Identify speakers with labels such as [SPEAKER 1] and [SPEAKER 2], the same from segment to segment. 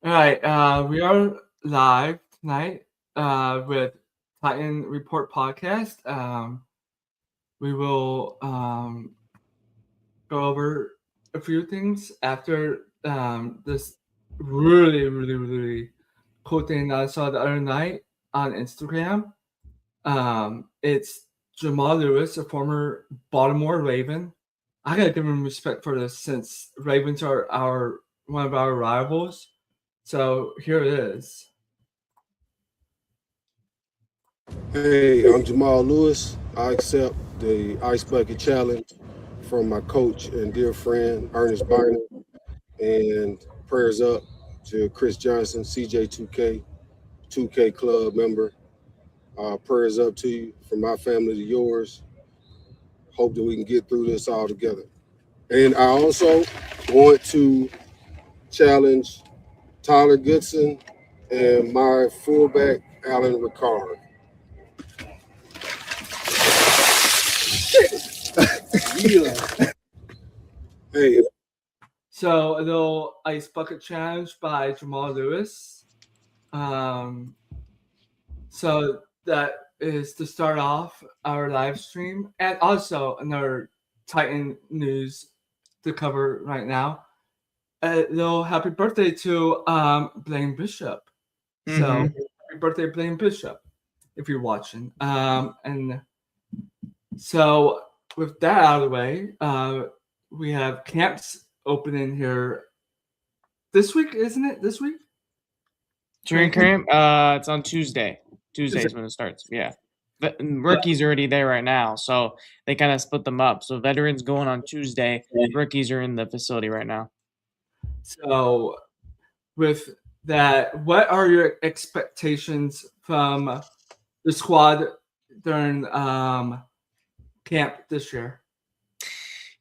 [SPEAKER 1] All right, we are live tonight with Titan Report Podcast. We will go over a few things after this really cool thing that I saw the other night on Instagram. It's Jamal Lewis, a former Baltimore Raven. I gotta give him respect for this since Ravens are our one of our rivals. So here it is.
[SPEAKER 2] Hey, I'm Jamal Lewis. I accept the Ice Bucket Challenge from my coach and dear friend, Ernest Bynum. And prayers up to Chris Johnson, CJ2K, 2K Club member. Prayers up to you, from my family to yours. Hope that we can get through this all together. And I also want to challenge Tyler Goodson and my fullback, Alan Ricard. Hey,
[SPEAKER 1] So a little ice bucket challenge by Jamal Lewis. So that is to start off our live stream, and also another Titan news to cover right now. A little happy birthday to Blaine Bishop. So happy birthday, Blaine Bishop, if you're watching. And so with that out of the way, we have camps opening here this week, isn't it? This week?
[SPEAKER 3] Training camp? It's on Tuesday. Tuesday is when it starts. Yeah. But rookies are already there right now, so they kind of split them up. So veterans going on Tuesday, rookies are in the facility right now.
[SPEAKER 1] So with that, what are your expectations from the squad during camp this year?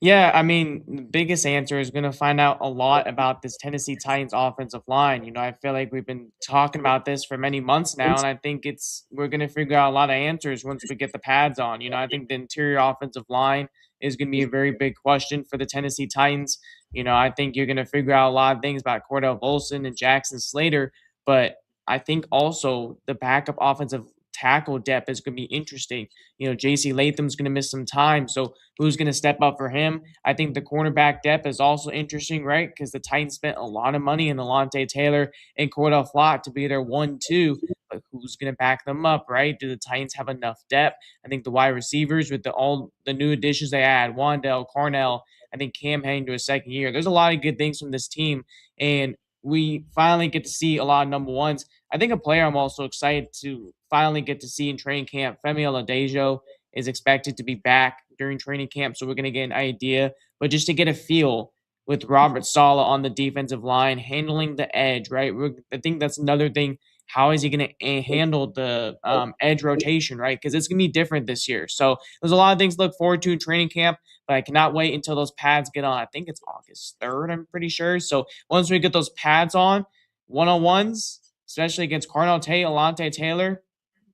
[SPEAKER 3] Yeah, I mean, the biggest answer is going to find out a lot about this Tennessee Titans offensive line. I feel like we've been talking about this for many months now, and I think we're going to figure out a lot of answers once we get the pads on. I think the interior offensive line is going to be a very big question for the Tennessee Titans. I think you're going to figure out a lot of things about Cordell Volson and Jackson Slater, but I think also the backup offensive tackle depth is going to be interesting. J.C. Latham's going to miss some time, so who's going to step up for him? I think the cornerback depth is also interesting, right? Because the Titans spent a lot of money in Alontae Taylor and Cordell Flott to be their 1-2, but who's going to back them up, right? Do the Titans have enough depth? I think the wide receivers with all the new additions they add, Wandell, Carnell, I think Cam heading to a second year. There's a lot of good things from this team, and we finally get to see a lot of number ones. I think a player I'm also excited to finally get to see in training camp, Femi Oladejo, is expected to be back during training camp, so we're going to get an idea. But just to get a feel with Robert Saleh on the defensive line, handling the edge, right? I think that's another thing. How is he going to handle the edge rotation, right? Because it's going to be different this year. So there's a lot of things to look forward to in training camp, but I cannot wait until those pads get on. I think it's August 3rd, I'm pretty sure. So once we get those pads on, one-on-ones, especially against Carnell Tate, Alontae Taylor,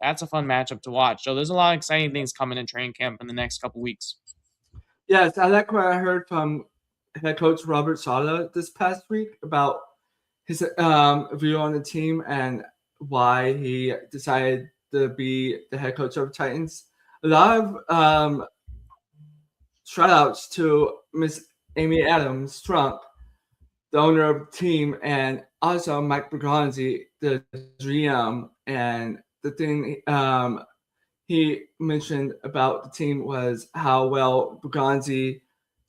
[SPEAKER 3] that's a fun matchup to watch. So there's a lot of exciting things coming in training camp in the next couple weeks.
[SPEAKER 1] Yes, I like what I heard from head coach Robert Saleh this past week about his view on the team and why he decided to be the head coach of the Titans. A lot of shout outs to Miss Amy Adams Strunk, the owner of the team, and also Mike Bergonzi, the GM. And the thing he mentioned about the team was how well Bergonzi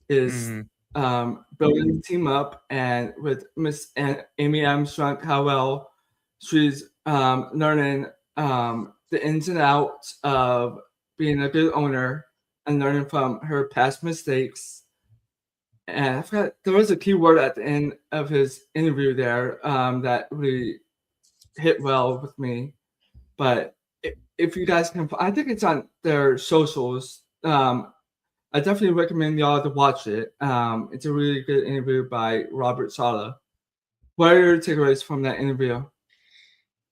[SPEAKER 1] is building the team up, and with Miss Amy Armstrong, how well she's learning the ins and outs of being a good owner and learning from her past mistakes. And I forgot, there was a key word at the end of his interview there that really hit well with me. But if you guys can, I think it's on their socials. I definitely recommend y'all to watch it. It's a really good interview by Robert Saleh. What are your takeaways from that interview?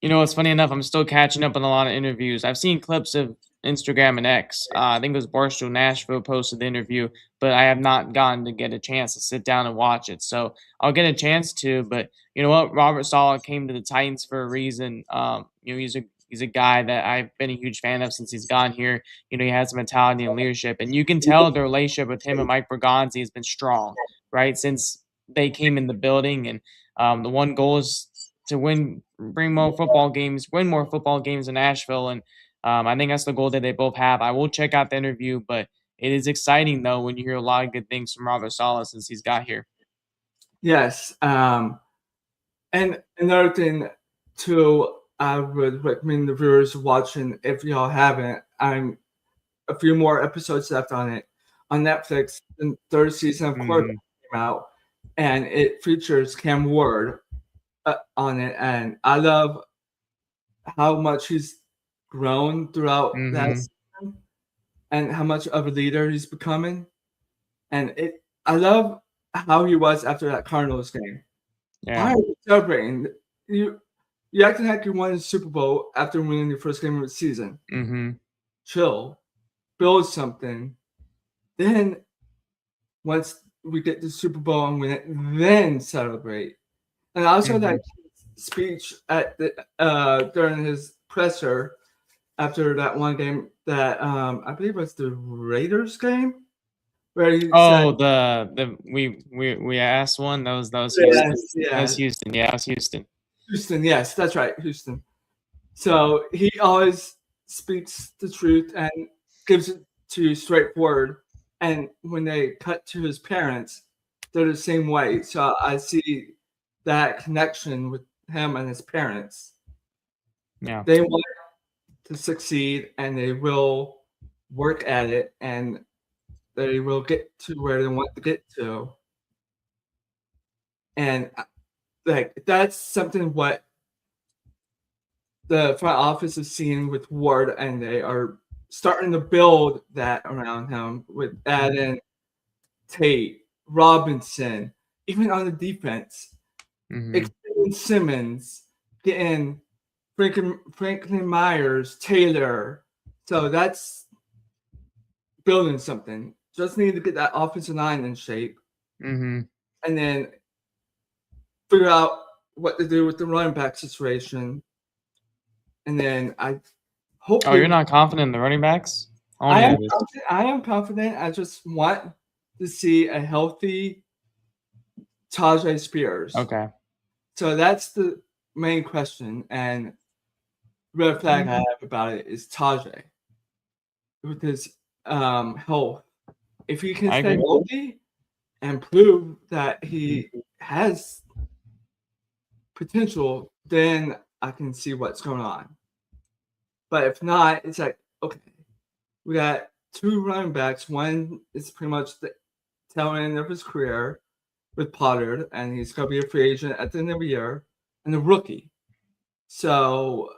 [SPEAKER 3] It's funny enough, I'm still catching up on a lot of interviews. I've seen clips of Instagram and X. I think it was Barstool Nashville posted the interview, but I have not gotten to get a chance to sit down and watch it. So I'll get a chance to. But you know what? Robert Saleh came to the Titans for a reason. He's a guy that I've been a huge fan of since he's gone here. He has some mentality and leadership, and you can tell the relationship with him and Mike Bergonzi has been strong, right, since they came in the building. And the one goal is to win more football games in Nashville. And I think that's the goal that they both have. I will check out the interview, but it is exciting though when you hear a lot of good things from Robert Saleh since he's got here.
[SPEAKER 1] Yes. And another thing too, I would recommend the viewers watching, if y'all haven't, I'm a few more episodes left on it on Netflix. The third season of Quarterback came out, and it features Cam Ward on it, and I love how much he's grown throughout that season and how much of a leader he's becoming. And I love how he was after that Cardinals game.
[SPEAKER 3] Yeah.
[SPEAKER 1] Why are you celebrating? You acting like you won the Super Bowl after winning your first game of the season. Chill. Build something. Then once we get the Super Bowl and win it, then celebrate. And also that speech at the during his presser after that one game that I believe was the Raiders game, where he
[SPEAKER 3] said, we asked one. That was Houston.
[SPEAKER 1] Yeah.
[SPEAKER 3] That was Houston. Yeah, it was Houston.
[SPEAKER 1] Houston, yes, that's right, Houston. So he always speaks the truth and gives it to you straightforward. And when they cut to his parents, they're the same way. So I see that connection with him and his parents.
[SPEAKER 3] Yeah.
[SPEAKER 1] They want to succeed and they will work at it and they will get to where they want to get to. And like that's something what the front office is seeing with Ward, and they are starting to build that around him with adding Tate, Robinson, even on the defense, extending Simmons, getting Franklin Myers, Taylor. So that's building something. Just need to get that offensive line in shape, and then figure out what to do with the running back situation. And then I hope.
[SPEAKER 3] Oh, you're not confident in the running backs?
[SPEAKER 1] I am confident. I just want to see a healthy Tajay Spears.
[SPEAKER 3] Okay.
[SPEAKER 1] So that's the main question. And red flag I have about it is Tajay with his health. If he can stay healthy and prove that he has potential, then I can see what's going on. But if not, it's like, okay, we got two running backs. One is pretty much the tail end of his career with Pollard, and he's going to be a free agent at the end of the year, and a rookie. So,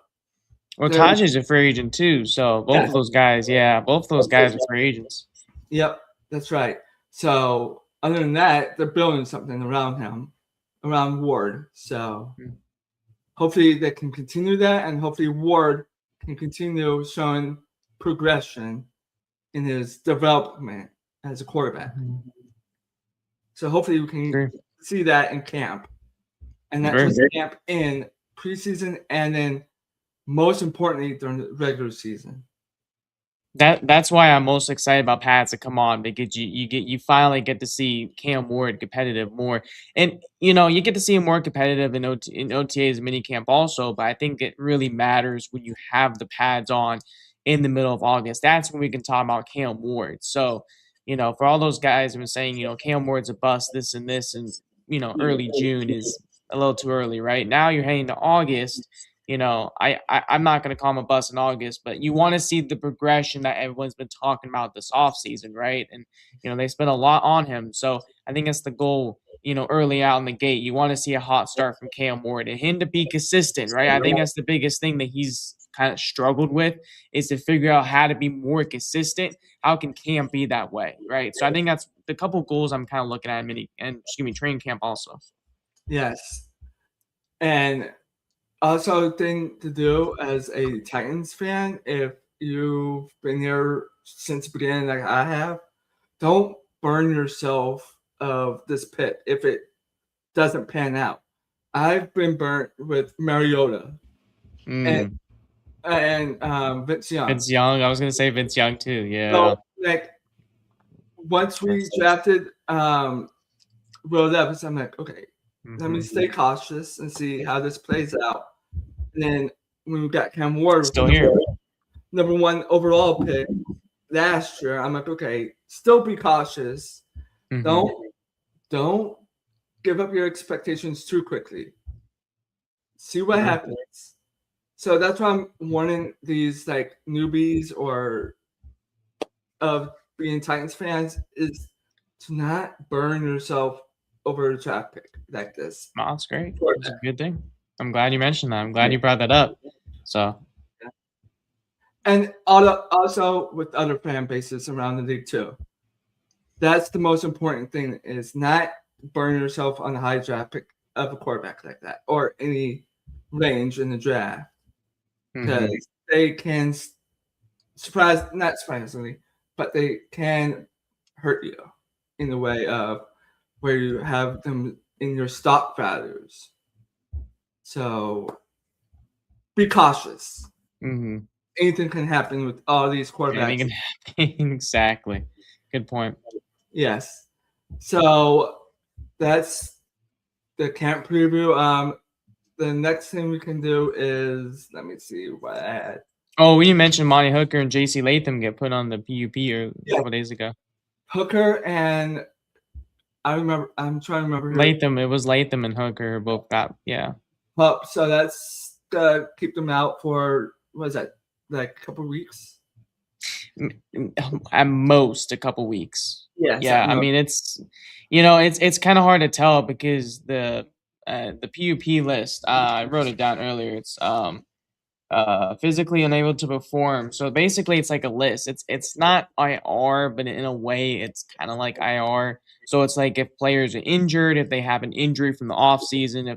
[SPEAKER 3] well, Tajay's a free agent too. So both of those guys, both of those guys are free agents.
[SPEAKER 1] Yep, that's right. So other than that, they're building something around him, around Ward. So hopefully they can continue that, and hopefully Ward can continue showing progression in his development as a quarterback. So hopefully we can see that in camp. And not just camp in preseason, and then most importantly during the regular season.
[SPEAKER 3] That's why I'm most excited about Pats to come on, because you finally get to see Cam Ward competitive more, and you get to see him more competitive in OTAs and minicamp also. But I think it really matters when you have the pads on in the middle of August. That's when we can talk about Cam Ward. So for all those guys who've been saying Cam Ward's a bust, this and early June is a little too early, right? Now you're heading to August. I'm not going to call him a bust in August, but you want to see the progression that everyone's been talking about this offseason, right? And, they spent a lot on him. So I think that's the goal, early out in the gate. You want to see a hot start from Cam Ward and him to be consistent, right? I think that's the biggest thing that he's kind of struggled with, is to figure out how to be more consistent. How can Cam be that way, right? So I think that's the couple goals I'm kind of looking at training camp also.
[SPEAKER 1] Yes. And also thing to do as a Titans fan, if you've been here since the beginning, like I have, don't burn yourself of this pit if it doesn't pan out. I've been burnt with Mariota and Vince Young.
[SPEAKER 3] Vince Young. I was gonna say Vince Young too. Yeah.
[SPEAKER 1] So like once we drafted Will Levis, I'm like, okay, let me stay cautious and see how this plays out. And then when we got Cam Ward,
[SPEAKER 3] Still here.
[SPEAKER 1] number 1 overall pick last year, I'm like, okay, still be cautious. Don't give up your expectations too quickly. See what happens. So that's why I'm warning these like newbies or of being Titans fans is to not burn yourself over a draft pick like this.
[SPEAKER 3] Oh, that's great. That's a good thing. I'm glad you mentioned that. I'm glad you brought that up. So,
[SPEAKER 1] and also with other fan bases around the league too. That's the most important thing is not burn yourself on a high draft pick of a quarterback like that or any range in the draft because they can not surprisingly, but they can hurt you in the way of where you have them in your stock values. So be cautious. Anything can happen with all these quarterbacks.
[SPEAKER 3] Anything can happen. Exactly. Good point.
[SPEAKER 1] Yes. So that's the camp preview. The next thing we can do is let me see what I had.
[SPEAKER 3] Oh, you mentioned Monty Hooker and J.C. Latham get put on the PUP a couple days ago.
[SPEAKER 1] Hooker and I'm trying to remember.
[SPEAKER 3] Latham, it was Latham and Hooker both got
[SPEAKER 1] So that's keep them out for what is that? Like a couple weeks?
[SPEAKER 3] At most a couple weeks.
[SPEAKER 1] Yeah.
[SPEAKER 3] I mean, it's it's kind of hard to tell because the PUP list. I wrote it down earlier. It's physically unable to perform. So basically, it's like a list. It's not IR, but in a way, it's kind of like IR. So it's like if players are injured, if they have an injury from the off season,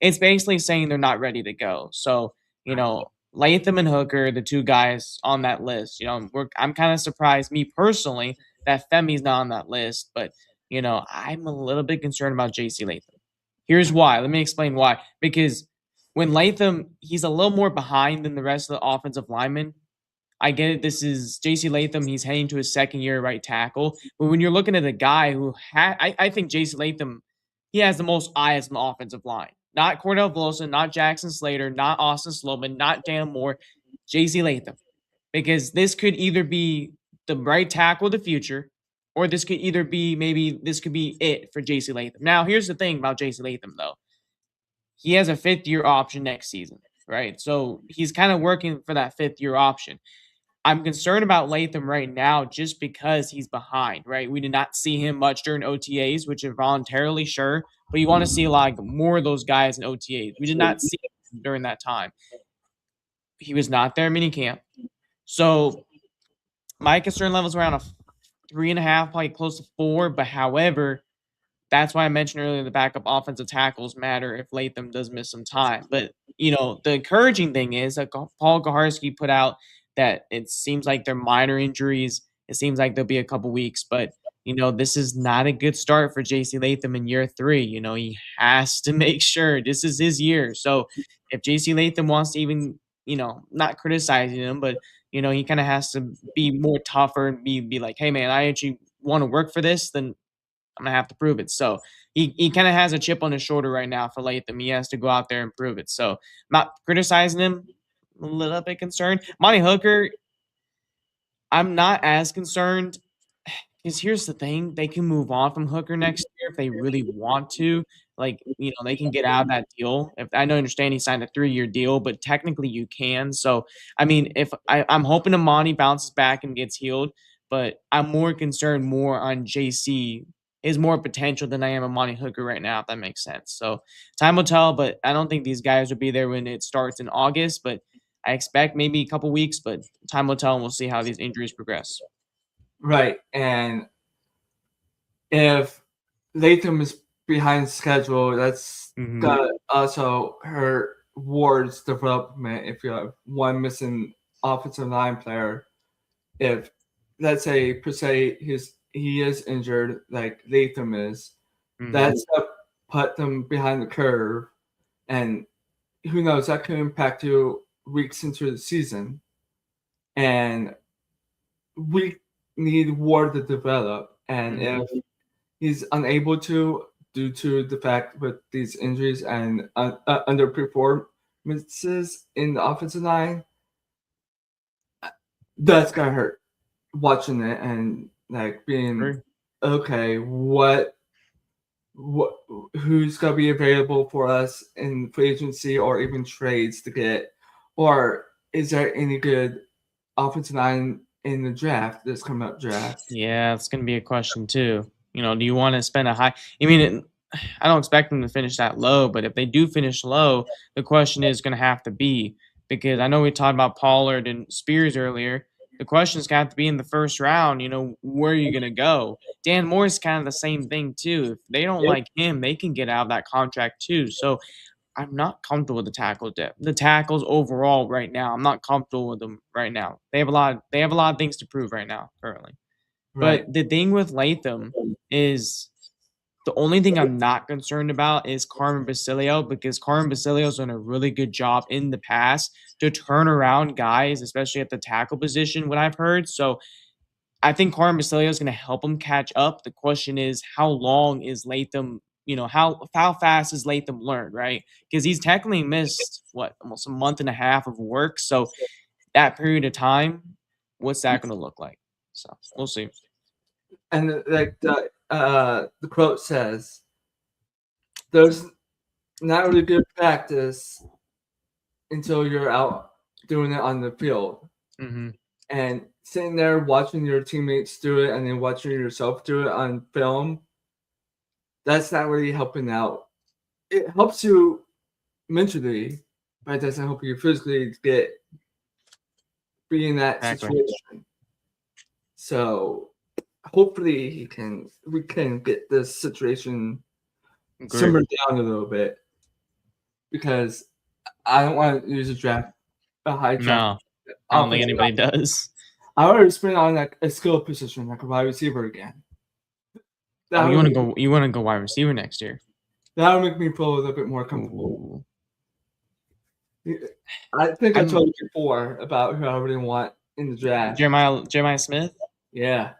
[SPEAKER 3] it's basically saying they're not ready to go. So Latham and Hooker, the two guys on that list. I'm kind of surprised, me personally, that Femi's not on that list. But I'm a little bit concerned about J.C. Latham. Here's why. Let me explain why. Because when Latham, he's a little more behind than the rest of the offensive linemen. I get it. This is J.C. Latham. He's heading to his second year right tackle. But when you're looking at a guy who I think J.C. Latham, he has the most eyes on the offensive line. Not Cordell Wilson, not Jackson Slater, not Austin Sloman, not Dan Moore, J.C. Latham. Because this could either be the right tackle of the future, or this could either be this could be it for J.C. Latham. Now, here's the thing about J.C. Latham, though. He has a 5th-year option next season, right? So he's kind of working for that 5th-year option. I'm concerned about Latham right now just because he's behind, right? We did not see him much during OTAs, which are voluntarily, sure, but you want to see a lot more of those guys in OTAs. We did not see him during that time. He was not there in minicamp. So my concern level is around a 3.5, probably close to 4, but however, that's why I mentioned earlier the backup offensive tackles matter if Latham does miss some time. But, the encouraging thing is that Paul Gaharski put out that it seems like they're minor injuries. It seems like there'll be a couple weeks. But, this is not a good start for J.C. Latham in year 3. He has to make sure this is his year. So if J.C. Latham wants to even, not criticizing him, but, he kind of has to be more tougher and be like, hey, man, I actually want to work for this, then I'm going to have to prove it. So he kind of has a chip on his shoulder right now for Latham. He has to go out there and prove it. So I'm not criticizing him. A little bit concerned. Monty Hooker, I'm not as concerned because here's the thing. They can move on from Hooker next year if they really want to. Like, they can get out of that deal. If I don't understand he signed a 3-year deal, but technically you can. So, I mean, if I'm hoping Amani bounces back and gets healed, but I'm more concerned on JC is more potential than I am on Monty Hooker right now, if that makes sense. So time will tell, but I don't think these guys will be there when it starts in August, but I expect maybe a couple weeks, but time will tell and we'll see how these injuries progress.
[SPEAKER 1] Right. And if Latham is behind schedule, that's gonna also hurt Ward's development if you have one missing offensive line player, if let's say per se he is injured like Latham is, that's put them behind the curve, and who knows, that could impact you weeks into the season, and we need Ward to develop, and if he's unable to due to the fact with these injuries and underperformances in the offensive line, that's gonna hurt watching it and like being okay, who's gonna be available for us in free agency or even trades to get, or is there any good offensive line in the draft, this coming up draft?
[SPEAKER 3] Yeah, it's going to be a question too. Do you want to spend a high? I mean, I don't expect them to finish that low, but if they do finish low, the question is going to have to be, because I know we talked about Pollard and Spears earlier. The question is going to have to be in the first round. Where are you going to go? Dan Moore's kind of the same thing too. If they don't like him, they can get out of that contract too. So I'm not comfortable with the tackle depth. The tackles overall right now, I'm not comfortable with them right now. They have a lot of things to prove right now currently.
[SPEAKER 1] Right.
[SPEAKER 3] But the thing with Latham is the only thing I'm not concerned about is Carmen Basilio, because Carmen Basilio's done a really good job in the past to turn around guys, especially at the tackle position, what I've heard. So I think Carmen Basilio is going to help him catch up. The question is, how long is Latham, how fast is Latham learn, right? Because he's technically missed, almost a month and a half of work. So that period of time, what's that going to look like? So we'll see.
[SPEAKER 1] And like the quote says, there's not really good practice until you're out doing it on the field. And sitting there watching your teammates do it and then watching yourself do it on film, that's not really helping out. It helps you mentally, but it doesn't help you physically be in that situation. So hopefully we can get this situation simmered down a little bit, because I don't want to use a high draft.
[SPEAKER 3] No, I don't think anybody does.
[SPEAKER 1] I want to spend on like a skill position, like a wide receiver again.
[SPEAKER 3] You want to go wide receiver next year?
[SPEAKER 1] That would make me feel a little bit more comfortable. I think I told you before about who I really want in the draft.
[SPEAKER 3] Jeremiah Smith?
[SPEAKER 1] Yeah.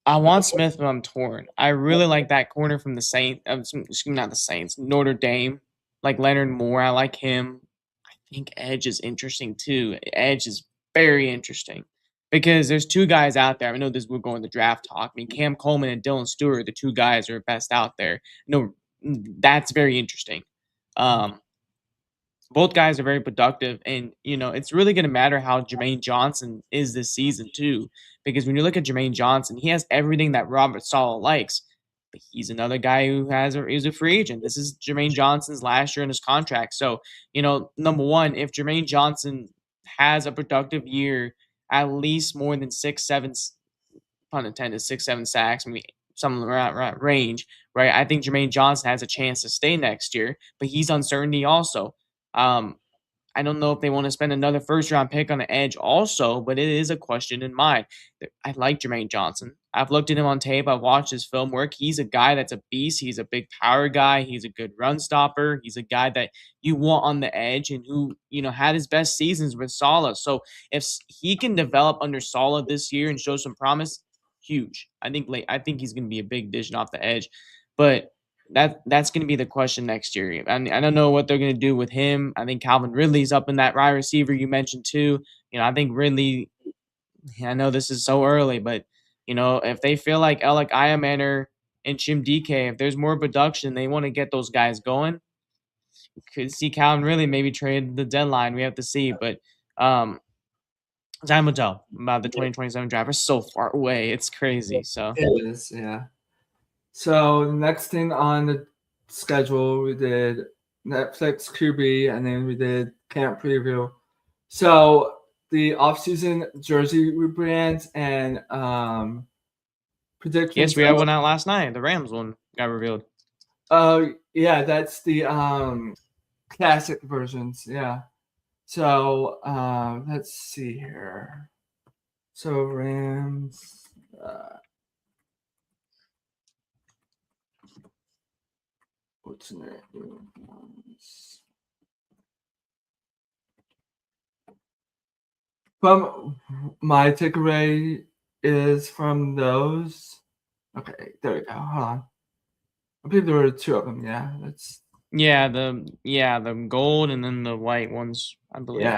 [SPEAKER 3] I want Smith, but I'm torn. I really like that corner from the Saints. Not the Saints, Notre Dame. Like Leonard Moore, I like him. I think edge is interesting too. Edge is very interesting because there's two guys out there. I know we're going to draft talk. I mean, Cam Coleman and Dylan Stewart, the two guys are best out there. No, that's very interesting. Both guys are very productive, and it's really going to matter how Jermaine Johnson is this season too. Because when you look at Jermaine Johnson, he has everything that Robert Saleh likes, but he's another guy who is a free agent. This is Jermaine Johnson's last year in his contract. So number one, if Jermaine Johnson has a productive year, at least more than 6-7, pun intended, 6-7 sacks, I mean, some around range, right? I think Jermaine Johnson has a chance to stay next year, but he's uncertainty also. I don't know if they want to spend another first-round pick on the edge also, but it is a question in mind. I like Jermaine Johnson. I've looked at him on tape. I've watched his film work. He's a guy that's a beast. He's a big power guy. He's a good run stopper. He's a guy that you want on the edge and who, had his best seasons with Saleh. So if he can develop under Saleh this year and show some promise, huge. I think he's going to be a big addition off the edge. But that's going to be the question next year. And I don't know what they're going to do with him. I think Calvin Ridley's up in that wide receiver you mentioned too. I think Ridley, I know this is so early, but if they feel like Alec Ayamaner and Chim DK, if there's more production, they want to get those guys going. You could see Calvin Ridley maybe trade the deadline. We have to see, but time will tell about the 2027 draft. We're so far away. It's crazy. So
[SPEAKER 1] it is, yeah. So the next thing on the schedule, we did Netflix QB, and then we did camp preview. So the offseason jersey rebrands and predictions.
[SPEAKER 3] Yes, we had one out last night. The Rams one got revealed.
[SPEAKER 1] Oh, yeah, that's the classic versions, yeah. So let's see here. So Rams. What's in it? From my takeaway is from those. Okay, there we go. Hold on. I believe there were 2 of them. Yeah, that's
[SPEAKER 3] the gold and then the white ones, I believe.
[SPEAKER 1] yeah.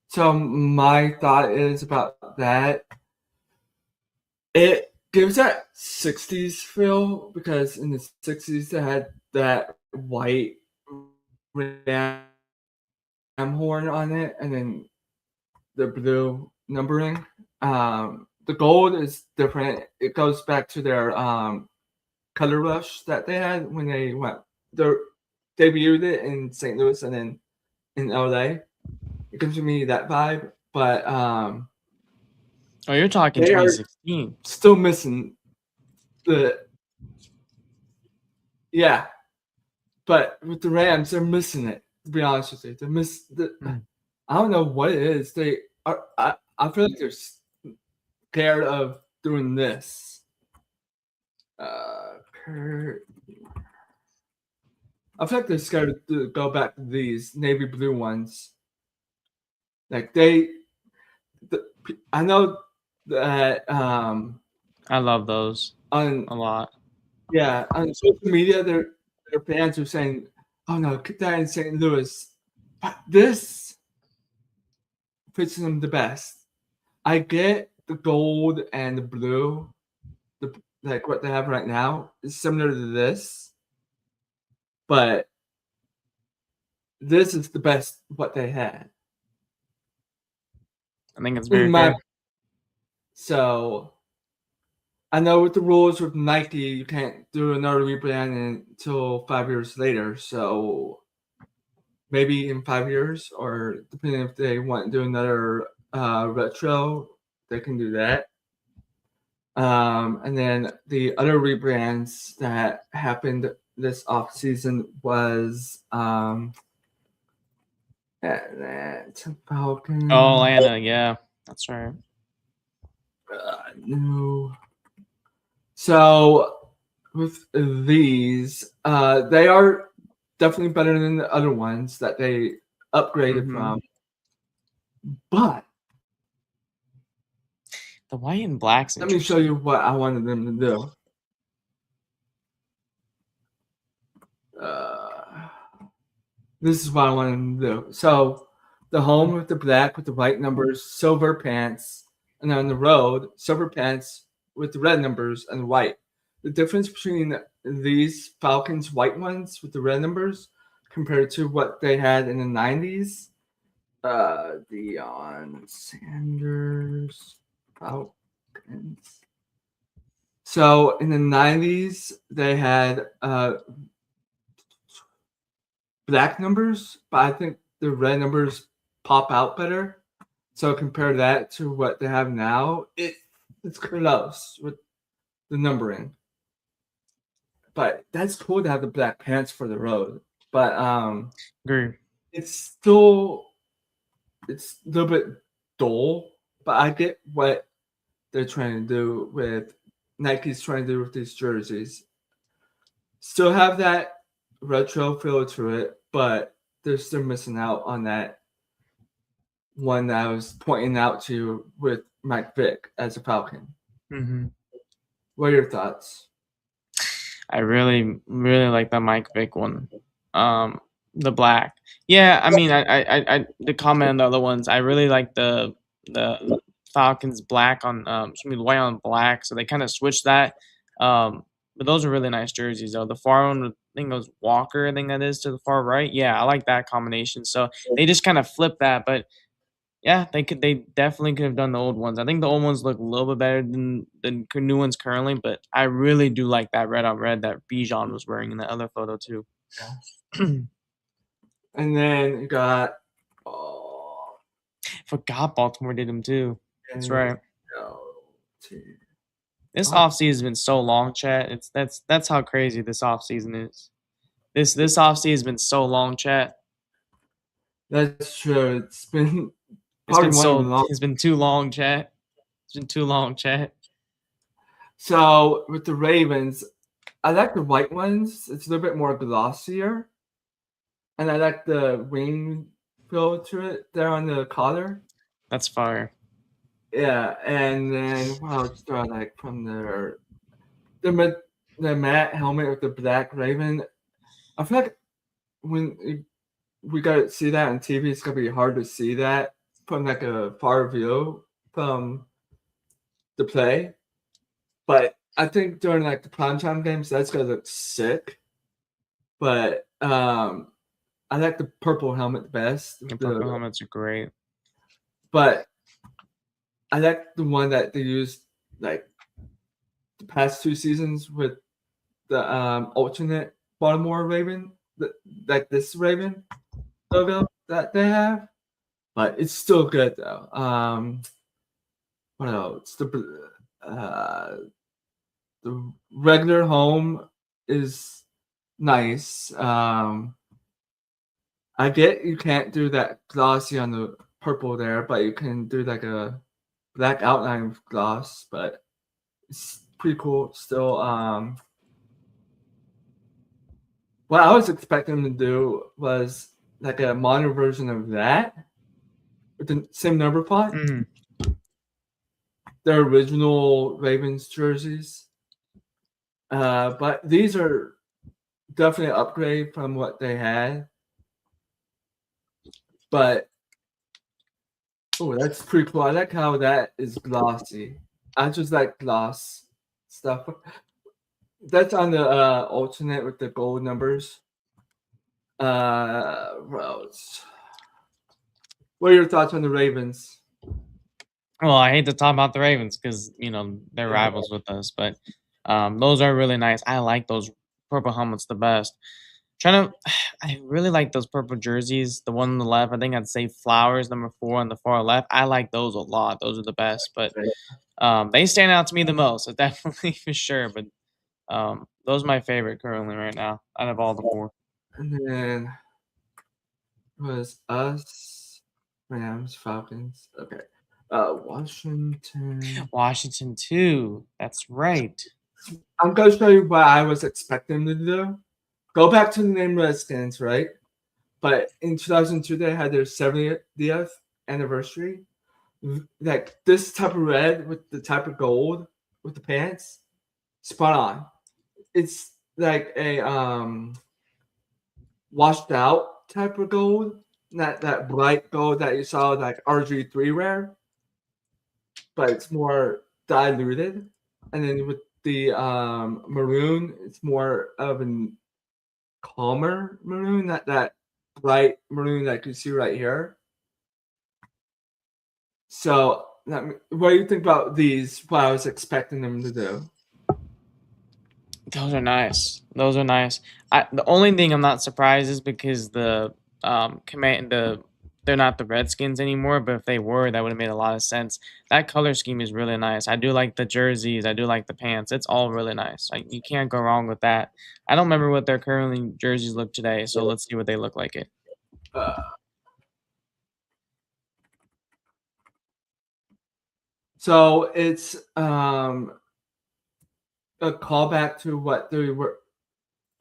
[SPEAKER 1] So my thought is about that. It gives that 60s feel because in the 60s they had that white ram horn on it and then the blue numbering. The gold is different. It goes back to their color rush that they had when they debuted it in St. Louis and then in LA. It gives me that vibe, but
[SPEAKER 3] Oh, you're talking
[SPEAKER 1] they are
[SPEAKER 3] 2016.
[SPEAKER 1] still missing the yeah. But with the Rams, they're missing it. To be honest with you, I don't know what it is. They are. I feel like they're scared of doing this. Kurt. I feel like they're scared to go back to these navy blue ones. Like I know that
[SPEAKER 3] I love those
[SPEAKER 1] on
[SPEAKER 3] a lot.
[SPEAKER 1] yeah on social media, their fans are saying, "Oh no, get that in St. Louis." But this fits them the best. I get the gold and the blue, like what they have right now is similar to this, but this is the best what they had.
[SPEAKER 3] I think it's
[SPEAKER 1] In
[SPEAKER 3] very
[SPEAKER 1] my
[SPEAKER 3] fair.
[SPEAKER 1] So I know with the rules with Nike, you can't do another rebrand until 5 years later. So maybe in 5 years, or depending if they want to do another retro, they can do that. And then the other rebrands that happened this off season was Atlanta Falcons.
[SPEAKER 3] Oh, Atlanta, yeah, that's right.
[SPEAKER 1] No. So with these, they are definitely better than the other ones that they upgraded from. But
[SPEAKER 3] The white and black's
[SPEAKER 1] let me show you what I wanted them to do. This is what I wanted them to do. So the home with the black with the white numbers, silver pants, and on the road, silver pants with the red numbers and white. The difference between these Falcons white ones with the red numbers compared to what they had in the 90s, Deion Sanders Falcons. So in the 90s, they had black numbers, but I think the red numbers pop out better. So compare that to what they have now, it's close with the numbering. But that's cool to have the black pants for the road. But
[SPEAKER 3] agree.
[SPEAKER 1] it's a little bit dull. But I get what they're trying to do with Nike's trying to do with these jerseys. Still have that retro feel to it, but they're still missing out on that one that I was pointing out to you with Mike Vick as a Falcon. What are your thoughts?
[SPEAKER 3] I really, really like the Mike Vick one. The black. Yeah, I mean, I the comment on the other ones. I really like the Falcons black on the white on black. So they kind of switched that. But those are really nice jerseys though. The far one, I think it was Walker. I think that is to the far right. Yeah, I like that combination. So they just kind of flipped that, but. Yeah, they definitely could have done the old ones. I think the old ones look a little bit better than the new ones currently, but I really do like that red on red that Bijan was wearing in that other photo too.
[SPEAKER 1] Yeah. And then you got
[SPEAKER 3] forgot Baltimore did them too. That's right. This offseason has been so long, chat. That's how crazy this offseason is. This offseason has been so long, chat.
[SPEAKER 1] That's true. It's been
[SPEAKER 3] It's
[SPEAKER 1] probably
[SPEAKER 3] been
[SPEAKER 1] one of the
[SPEAKER 3] so.
[SPEAKER 1] long.
[SPEAKER 3] It's been too long, chat. It's been too long, chat.
[SPEAKER 1] So with the Ravens, I like the white ones. It's a little bit more glossier, and I like the wing feel to it there on the collar.
[SPEAKER 3] That's fire.
[SPEAKER 1] Yeah, and then what else do I like from there? The matte helmet with the black raven. I feel like when we got to see that on TV, it's gonna be hard to see that from like a far view from the play. But I think during like the primetime games, that's gonna look sick. But I like the purple helmet best.
[SPEAKER 3] The purple helmets are great.
[SPEAKER 1] But I like the one that they used like the past 2 seasons with the alternate Baltimore Raven, like this Raven logo that they have. But it's still good though. What else? The regular home is nice. I get you can't do that glossy on the purple there, but you can do like a black outline gloss, but it's pretty cool still. What I was expecting them to do was like a modern version of that with the same number font.
[SPEAKER 3] Mm.
[SPEAKER 1] Their original Ravens jerseys. But these are definitely an upgrade from what they had. But oh, that's pretty cool. I like how that is glossy. I just like gloss stuff. That's on the alternate with the gold numbers. What else? What are your thoughts on the Ravens?
[SPEAKER 3] Well, I hate to talk about the Ravens because they're
[SPEAKER 1] Yeah.
[SPEAKER 3] rivals with us, but those are really nice. I like those purple helmets the best. I really like those purple jerseys. The one on the left, I think I'd say Flowers number 4 on the far left. I like those a lot. Those are the best, but they stand out to me the most. So definitely for sure. But those are my favorite currently right now out of all the 4.
[SPEAKER 1] And then was us, Rams, Falcons. Okay. Washington.
[SPEAKER 3] Washington too. That's right.
[SPEAKER 1] I'm gonna show you what I was expecting them to do. Go back to the name Redskins, right? But in 2002, they had their 70th anniversary. Like this type of red with the type of gold with the pants, spot on. It's like a washed out type of gold, not that bright gold that you saw like RG3 wear, but it's more diluted. And then with the maroon, it's more of an calmer maroon, not that bright maroon that you see right here. So, what do you think about these? What I was expecting them to do?
[SPEAKER 3] Those are nice. Those are nice. The only thing I'm not surprised is because they're not the Redskins anymore, but if they were, that would have made a lot of sense. That color scheme is really nice. I do like the jerseys. I do like the pants. It's all really nice. Like you can't go wrong with that. I don't remember what their currently jerseys look today, so let's see what they look like.
[SPEAKER 1] So it's a callback to what they were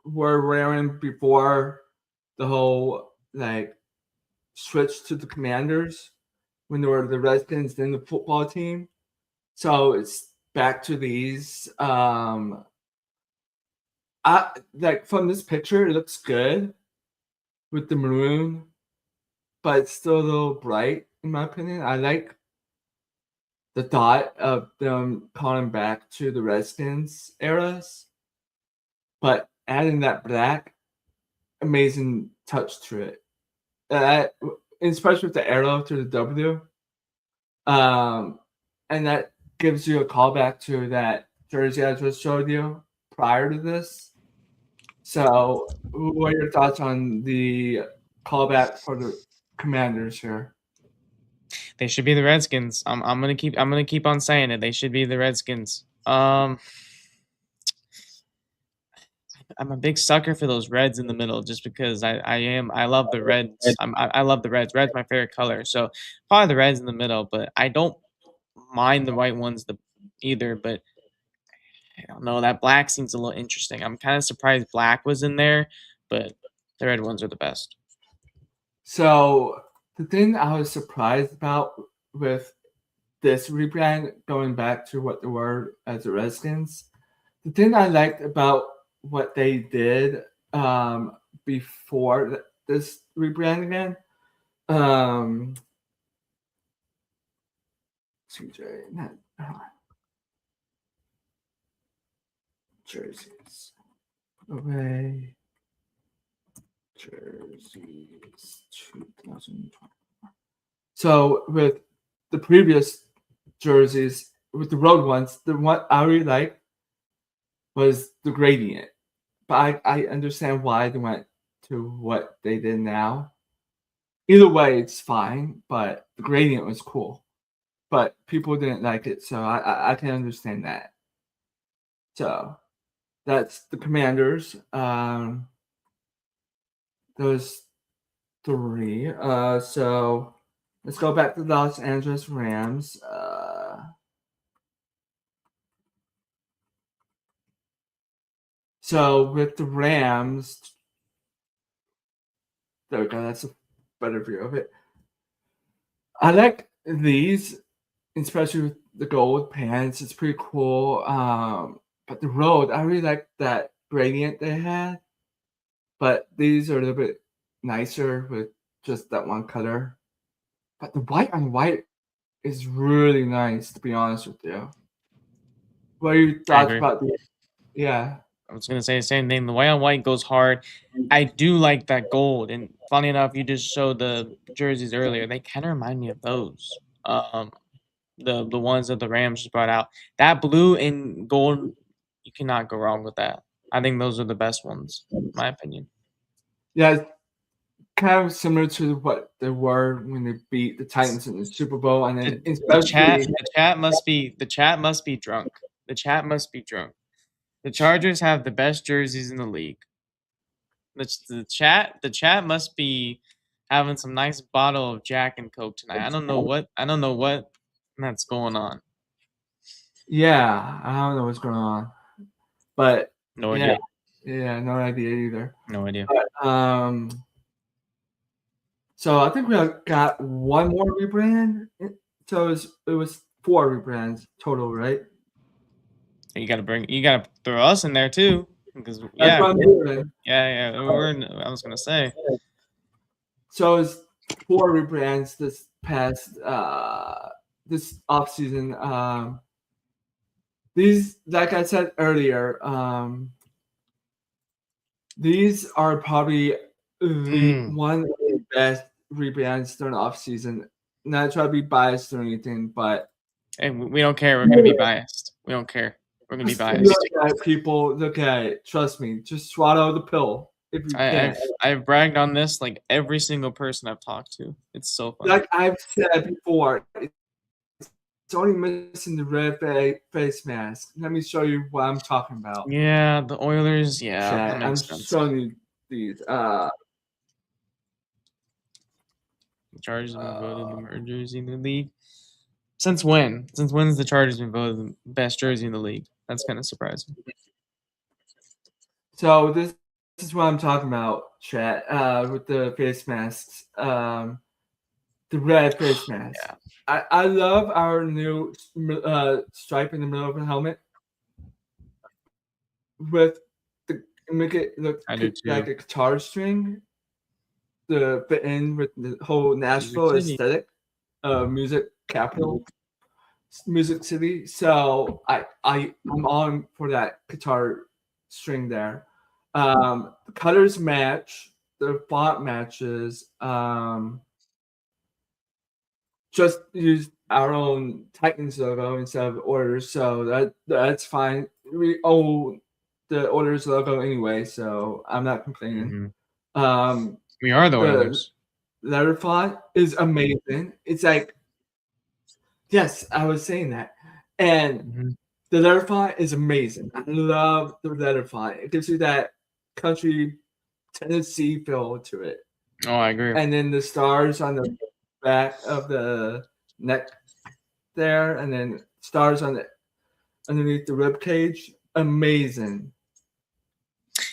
[SPEAKER 1] wearing before the whole like switch to the Commanders when they were the Redskins, then the football team. So it's back to these. I like from this picture, it looks good with the maroon, but it's still a little bright in my opinion. I like the thought of them calling back to the Redskins eras, but adding that black, amazing touch to it. Especially with the arrow to the W. And that gives you a callback to that jersey I just showed you prior to this. So, what are your thoughts on the callback for the Commanders here?
[SPEAKER 3] They should be the Redskins. I'm gonna keep on saying it. They should be the Redskins. I'm a big sucker for those reds in the middle, just because I love the reds. I love the reds. Red's my favorite color, so probably the reds in the middle. But I don't mind the white ones either. But I don't know, that black seems a little interesting. I'm kind of surprised black was in there, but the red ones are the best.
[SPEAKER 1] So the thing I was surprised about with this rebrand, going back to what they were as the Redskins, the thing I liked about what they did before this rebrand again, CJ, not jerseys, away jerseys 2020. So with the previous jerseys, with the road ones, the one I really liked was the gradient. But I understand why they went to what they did now. Either way, it's fine, but the gradient was cool. But people didn't like it, so I can understand that. So that's the Commanders. Those three. So let's go back to the Los Angeles Rams. So with the Rams, there we go. That's a better view of it. I like these, especially with the gold pants. It's pretty cool. But the road, I really like that gradient they had. But these are a little bit nicer with just that one color. But the white on white is really nice, to be honest with you. What are your thoughts about the? Yeah.
[SPEAKER 3] I was gonna say the same thing. The white on white goes hard. I do like that gold, and funny enough, you just showed the jerseys earlier. They kind of remind me of those. The ones that the Rams just brought out. That blue and gold, you cannot go wrong with that. I think those are the best ones, in my opinion.
[SPEAKER 1] Yeah, it's kind of similar to what they were when they beat the Titans in the Super Bowl, and then
[SPEAKER 3] The chat must be drunk. The chat must be drunk. The Chargers have the best jerseys in the league. The chat must be having some nice bottle of Jack and Coke tonight. I don't know what that's going on.
[SPEAKER 1] Yeah, I don't know what's going on, but
[SPEAKER 3] No idea.
[SPEAKER 1] Yeah, no idea either.
[SPEAKER 3] No idea.
[SPEAKER 1] But, so I think we got one more rebrand. So it was 4 rebrands total, right?
[SPEAKER 3] You gotta throw us in there too, because
[SPEAKER 1] That's what I'm doing.
[SPEAKER 3] yeah. I was gonna say.
[SPEAKER 1] So it's 4 rebrands this past this off season. These, like I said earlier, these are probably one of the best rebrands during the off season. Not trying to be biased or anything, but
[SPEAKER 3] hey, we don't care. We're gonna be biased. We don't care. We're gonna be biased.
[SPEAKER 1] Look at people. Look at it. Trust me. Just swallow the pill if you can.
[SPEAKER 3] I've bragged on this like every single person I've talked to. It's so funny.
[SPEAKER 1] Like I've said before, it's only missing the red face mask. Let me show you what I'm talking about.
[SPEAKER 3] Yeah, the Oilers. Yeah,
[SPEAKER 1] Chat, I'm showing you these.
[SPEAKER 3] The Chargers have been voted the worst jersey in the league. Since when? Since when has the Chargers been voted the best jersey in the league? That's kind of surprising.
[SPEAKER 1] So this is what I'm talking about, chat. With the face masks, the red face mask.
[SPEAKER 3] Yeah.
[SPEAKER 1] I love our new stripe in the middle of the helmet with make it look like a guitar string. The fit in with the whole Nashville aesthetic, music capital, music city. So I'm on for that guitar string there. The colors match, the font matches. Just use our own Titans logo instead of Orders, so that's fine. We own the Orders logo anyway, so I'm not complaining.
[SPEAKER 3] We are the Oilers.
[SPEAKER 1] Letter font is amazing. It's like, yes, I was saying that, and the letter font is amazing. I love the letter font. It gives you that country Tennessee feel to it.
[SPEAKER 3] Oh, I agree.
[SPEAKER 1] And then the stars on the back of the neck there, and then stars on the underneath the rib cage. Amazing.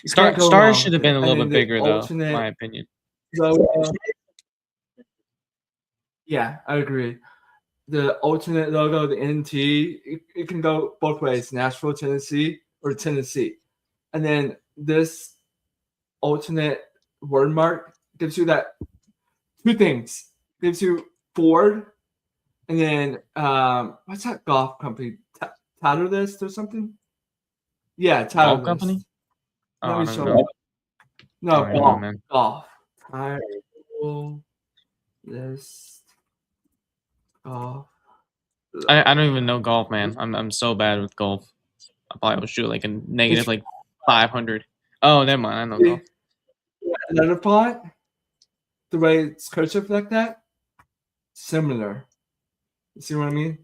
[SPEAKER 1] You can't go
[SPEAKER 3] Stars
[SPEAKER 1] wrong
[SPEAKER 3] should
[SPEAKER 1] with
[SPEAKER 3] have been
[SPEAKER 1] it.
[SPEAKER 3] a
[SPEAKER 1] And
[SPEAKER 3] little
[SPEAKER 1] then
[SPEAKER 3] bit
[SPEAKER 1] the
[SPEAKER 3] bigger, though, in my
[SPEAKER 1] alternate
[SPEAKER 3] opinion.
[SPEAKER 1] logo. Yeah, I agree. The alternate logo, the NT, it can go both ways: Nashville, Tennessee, or Tennessee. And then this alternate word mark gives you that two things. Gives you Ford, and then what's that golf company? Titleist or something? Yeah,
[SPEAKER 3] Golf company?
[SPEAKER 1] Titleist.
[SPEAKER 3] Oh,
[SPEAKER 1] Let
[SPEAKER 3] I
[SPEAKER 1] me
[SPEAKER 3] don't
[SPEAKER 1] show
[SPEAKER 3] know.
[SPEAKER 1] you.
[SPEAKER 3] I
[SPEAKER 1] No,
[SPEAKER 3] don't even know, man.
[SPEAKER 1] golf. Titleist. Golf.
[SPEAKER 3] I don't even know golf, man. I'm so bad with golf. I probably would shoot like a negative like 500. Oh, never mind. I know golf.
[SPEAKER 1] Letter font, the way it's cursive like that, similar. You see what I mean?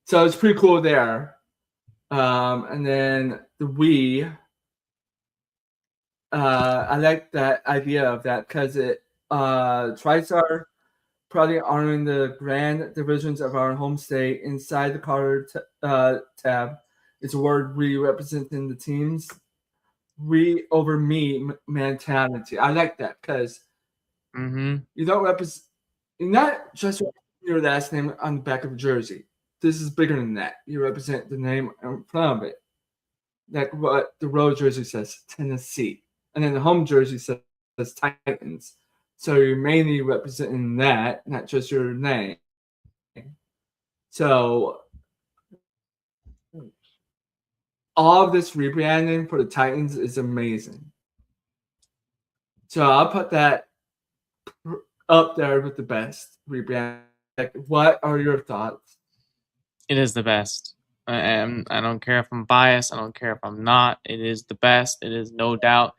[SPEAKER 1] So it's pretty cool there. And then the we, I like that idea of that because it TriStar probably honoring the grand divisions of our home state inside the color tab. It's a word we representing the teams. We over me mentality. I like that because you don't represent. You're not just your last name on the back of a jersey. This is bigger than that. You represent the name in front of it. Like what the road jersey says, Tennessee. And then the home jersey says Titans. So you're mainly representing that, not just your name. So all of this rebranding for the Titans is amazing. So I'll put that up there with the best rebrand. Like, what are your thoughts?
[SPEAKER 3] It is the best. I don't care if I'm biased. I don't care if I'm not. It is the best. It is no doubt.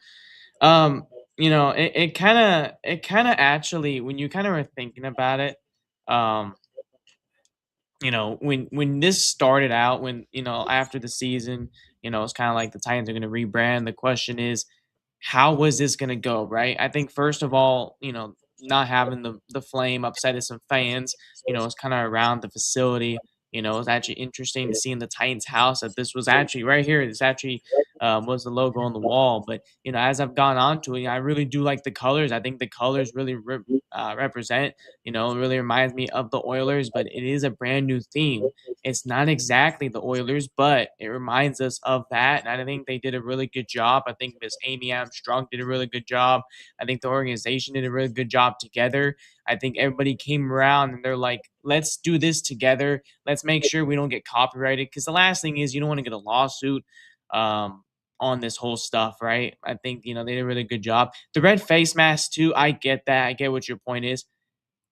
[SPEAKER 3] It kind of actually, when you kind of were thinking about it, um, when this started out, when after the season, it's kind of like the Titans are going to rebrand. The question is, how was this going to go, right? I think first of all, not having the flame upset some fans, it's kind of around the facility. It's actually interesting to see in the Titans house that this was actually right here. This actually was the logo on the wall. But as I've gone on to it, I really do like the colors. I think the colors really represent. It really reminds me of the Oilers, but it is a brand new theme. It's not exactly the Oilers, but it reminds us of that. And I think they did a really good job. I think Miss Amy Armstrong did a really good job. I think the organization did a really good job together. I think everybody came around and they're like, let's do this together. Let's make sure we don't get copyrighted. Because the last thing is you don't want to get a lawsuit on this whole stuff, right? I think, they did a really good job. The red face mask, too, I get that. I get what your point is.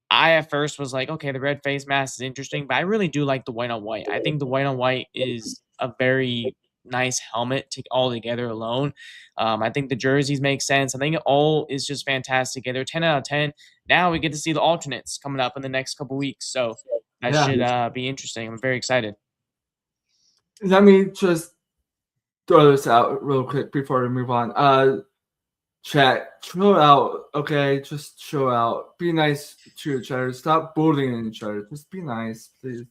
[SPEAKER 3] I at first was like, okay, the red face mask is interesting, but I really do like the white on white. I think the white on white is a very nice helmet to all together alone. I think the jerseys make sense. I think it all is just fantastic. They're 10 out of 10. Now we get to see the alternates coming up in the next couple weeks. So that should be interesting. I'm very excited.
[SPEAKER 1] Let me just throw this out real quick before we move on. Chat, chill out, okay? Just chill out. Be nice to each other. Stop bullying each other. Just be nice, please.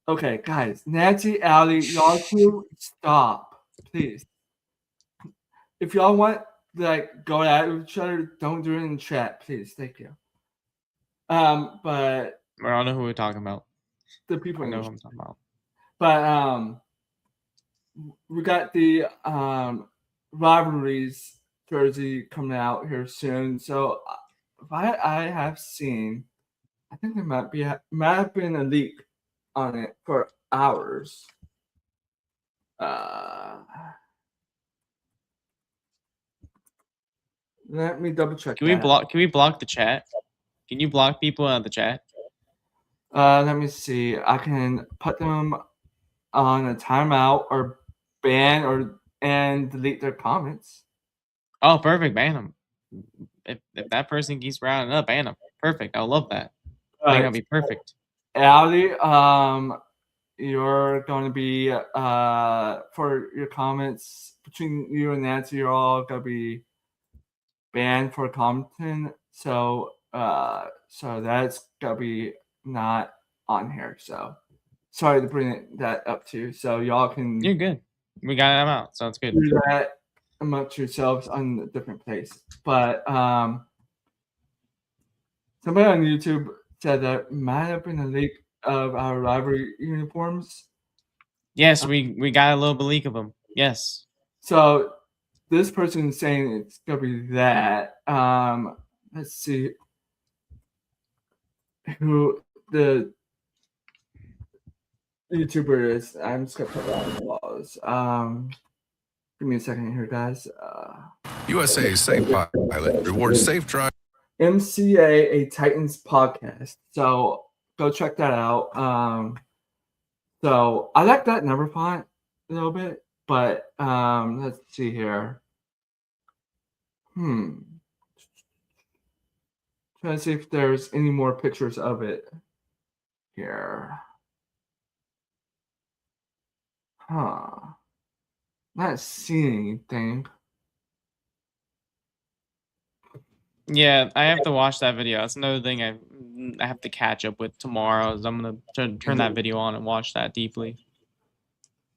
[SPEAKER 1] Okay, guys. Nancy, Allie, y'all two, stop, please. If y'all want like go at each other, don't do it in chat, please. Thank you. But
[SPEAKER 3] I don't know who we're talking about.
[SPEAKER 1] the people
[SPEAKER 3] I know who I'm talking about.
[SPEAKER 1] But we got the rivalries jersey coming out here soon. So I have seen, I think there might have been a leak on it for hours. Let me double check.
[SPEAKER 3] Can we block the chat? Can you block people out of the chat?
[SPEAKER 1] Let me see. I can put them on a timeout or ban and delete their comments.
[SPEAKER 3] Oh, perfect. Ban them. If that person keeps rounding up, ban them. Perfect. I love that. I think that'd be perfect.
[SPEAKER 1] Allie, you're going to be for your comments between you and Nancy, you're all going to be banned for commenting. So that's going to be not on here. So sorry to bring that up to you. So y'all can
[SPEAKER 3] You're good. We got them out, so it's good.
[SPEAKER 1] do that amongst yourselves on a different place. But somebody on YouTube said that might have been a leak of our Rivalry uniforms.
[SPEAKER 3] Yes, we got a little leak of them. Yes.
[SPEAKER 1] So this person is saying it's gonna be that. Let's see who the YouTuber is. I'm just gonna put that on the walls. Give me a second here, guys.
[SPEAKER 4] USA Safe Pilot rewards safe drive.
[SPEAKER 1] MCA a Titans podcast. So go check that out. So I like that number font a little bit, but let's see here. Trying to see if there's any more pictures of it here. Not seeing anything.
[SPEAKER 3] Yeah, I have to watch that video. That's another thing I have to catch up with tomorrow. Is I'm gonna turn that video on and watch that deeply.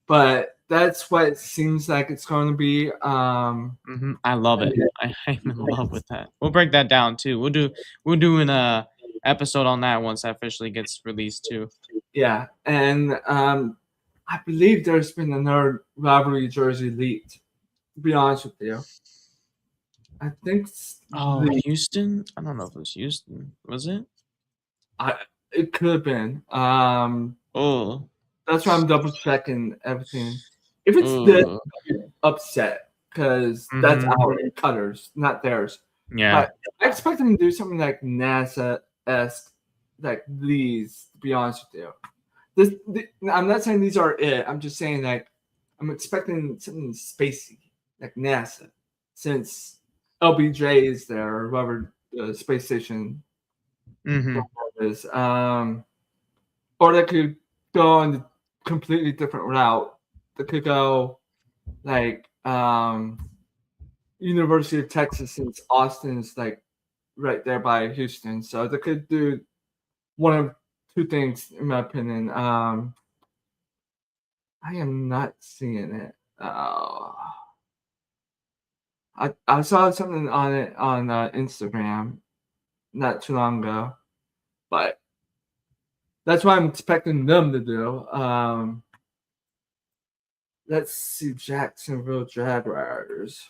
[SPEAKER 1] But that's what it seems like it's going to be.
[SPEAKER 3] I love it. I'm in love with that. We'll break that down too. We'll do an episode on that once that officially gets released too.
[SPEAKER 1] Yeah, and I believe there's been another Rivalry jersey leaked. To be honest with you, I think.
[SPEAKER 3] Houston. I don't know if it was Houston. Was it?
[SPEAKER 1] It could have been. That's why I'm double checking everything. If it's this, I'm upset because that's our cutters, not theirs.
[SPEAKER 3] Yeah.
[SPEAKER 1] I expect them to do something like NASA-esque, like these. To be honest with you, I'm not saying these are it. I'm just saying like I'm expecting something spacey, like NASA, since LBJ is there, or whoever the space station is. Or they could go on a completely different route. They could go like University of Texas, since Austin's like right there by Houston. So they could do one of two things, in my opinion. I am not seeing it. I saw something on it on Instagram not too long ago, but that's what I'm expecting them to do. Let's see, Jacksonville Jaguars.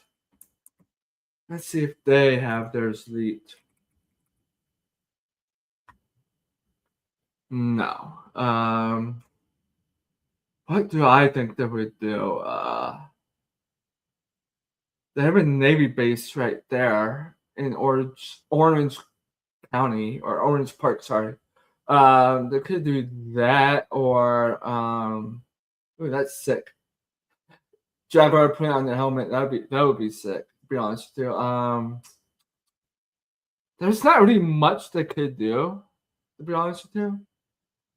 [SPEAKER 1] Let's see if they have theirs leaked. No. What do I think they would do? They have a Navy base right there in Orange County, or Orange Park, sorry. They could do that, or ooh, that's sick. Jaguar putting on the helmet, that would be sick, to be honest with you. There's not really much they could do, to be honest with you.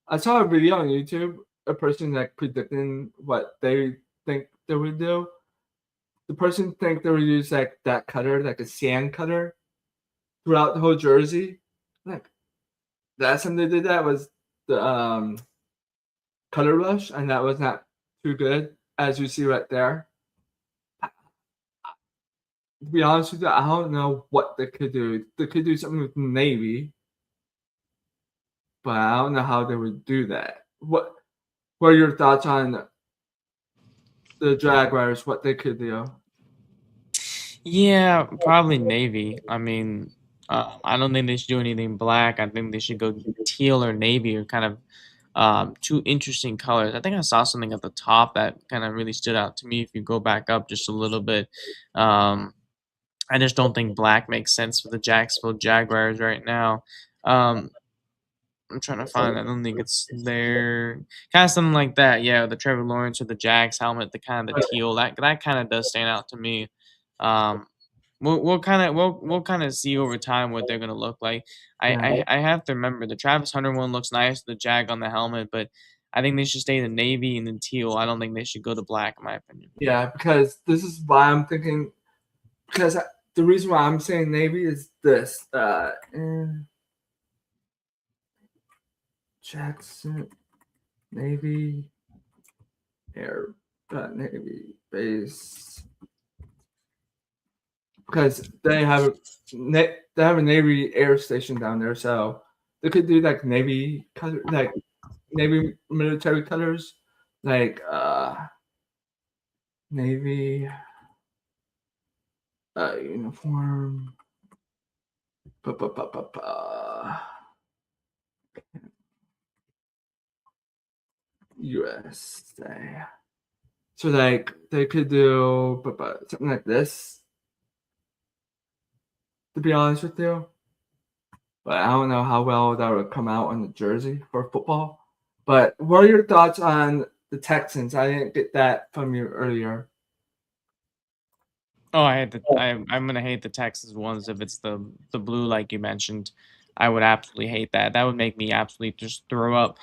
[SPEAKER 1] I saw a video on YouTube, a person like predicting what they think they would do. The person think they would use like that cutter, like a sand cutter, throughout the whole jersey. Like last time they did that was the Color Rush, and that was not too good, as you see right there. To be honest with you, I don't know what they could do. They could do something with Navy, but I don't know how they would do that. What are your thoughts on the Jaguars, what they could do?
[SPEAKER 3] Yeah, probably Navy. I mean, I don't think they should do anything black. I think they should go teal or navy, or kind of two interesting colors. I think I saw something at the top that kind of really stood out to me. If you go back up just a little bit, I just don't think black makes sense for the Jacksonville Jaguars right now. I'm trying to find it. I don't think it's there. Kind of something like that. Yeah, the Trevor Lawrence or the Jags helmet, the kind of the teal. That kind of does stand out to me. We'll kind of see over time what they're gonna look like. I have to remember the Travis Hunter one looks nice, the Jag on the helmet, but I think they should stay in the navy and the teal. I don't think they should go to black, in my opinion.
[SPEAKER 1] Yeah, because this is why I'm thinking. Because the reason why I'm saying navy is this. Jackson Navy Air Navy base, because they have a Navy air station down there, so they could do like Navy color, like Navy military colors, like Navy uniform. USA. So like they could do something like this, to be honest with you. But I don't know how well that would come out on the jersey for football. But what are your thoughts on the Texans? I didn't get that from you earlier.
[SPEAKER 3] Oh, I'm gonna hate the Texas ones if it's the blue like you mentioned. I would absolutely hate that. That would make me absolutely just throw up.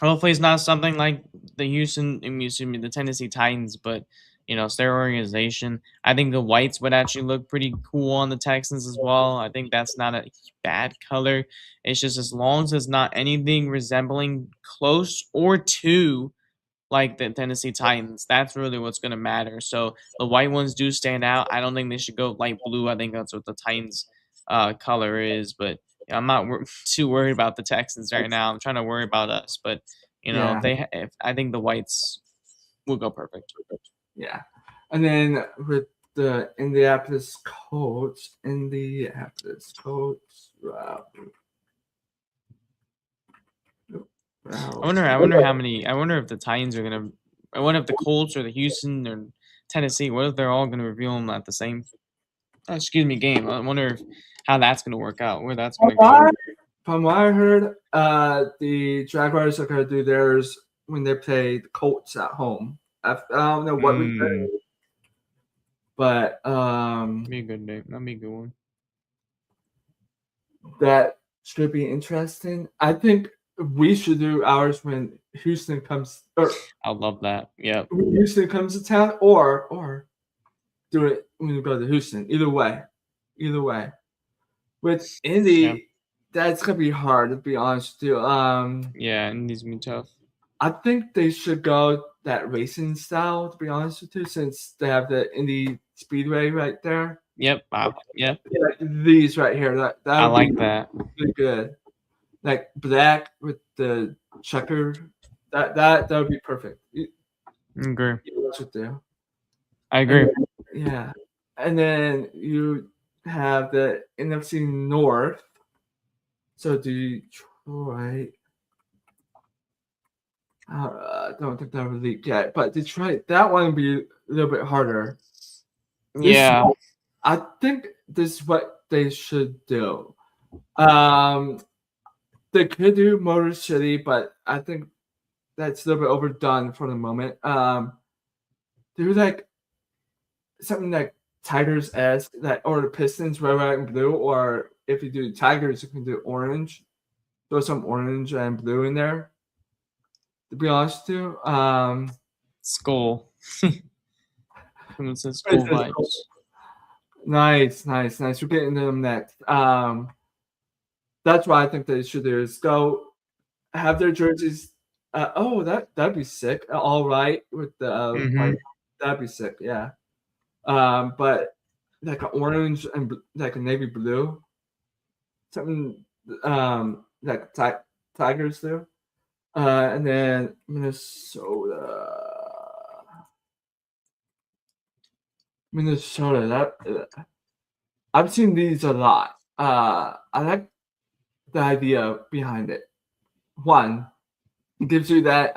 [SPEAKER 3] Hopefully it's not something like the Tennessee Titans, but it's their organization. I think the whites would actually look pretty cool on the Texans as well. I think that's not a bad color. It's just as long as it's not anything resembling close or to like the Tennessee Titans, that's really what's going to matter. So the white ones do stand out. I don't think they should go light blue. I think that's what the Titans color is, but I'm not too worried about the Texans right now. I'm trying to worry about us, but
[SPEAKER 1] Yeah.
[SPEAKER 3] if I think the whites will go perfect.
[SPEAKER 1] Yeah. And then with the Indianapolis Colts.
[SPEAKER 3] I wonder if the Titans are gonna. I wonder if the Colts or the Houston or Tennessee. What if they're all gonna reveal them at the same? Game. I wonder how that's gonna work out. Where that's gonna go.
[SPEAKER 1] From what I heard, the Jaguars are gonna do theirs when they play the Colts at home. I don't know what we play, but
[SPEAKER 3] be a good day. That'd be a good one.
[SPEAKER 1] That should be interesting. I think we should do ours when Houston comes.
[SPEAKER 3] I love that. Yeah.
[SPEAKER 1] When Houston comes to town, or do it when we go to Houston. Either way. With Indy, that's gonna be hard to be honest with you.
[SPEAKER 3] Yeah, Indy's gonna be tough.
[SPEAKER 1] I think they should go that racing style, to be honest with you, since they have the Indy Speedway right there.
[SPEAKER 3] Yep. Yep.
[SPEAKER 1] Like these right here. That
[SPEAKER 3] I like that.
[SPEAKER 1] Really good. Like black with the checker. That would be perfect.
[SPEAKER 3] I agree.
[SPEAKER 1] I agree. Yeah. And then you have the NFC North. So Detroit. I don't think that would leak yet, but Detroit, that one would be a little bit harder.
[SPEAKER 3] Yeah.
[SPEAKER 1] I think this is what they should do. They could do Motor City, but I think that's a little bit overdone for the moment. Do like something like Tigers-esque, or the Pistons, red, white, and blue, or if you do Tigers, you can do orange. Throw some orange and blue in there. To be honest with you,
[SPEAKER 3] skull. Someone says skull vibes.
[SPEAKER 1] Nice. We're getting to them next. That's why I think they should do is go have their jerseys. That'd be sick. All right with the white. That'd be sick. Yeah. But like an orange and like a navy blue, something like Tigers do. And then Minnesota. I've seen these a lot. I like the idea behind it. One, it gives you that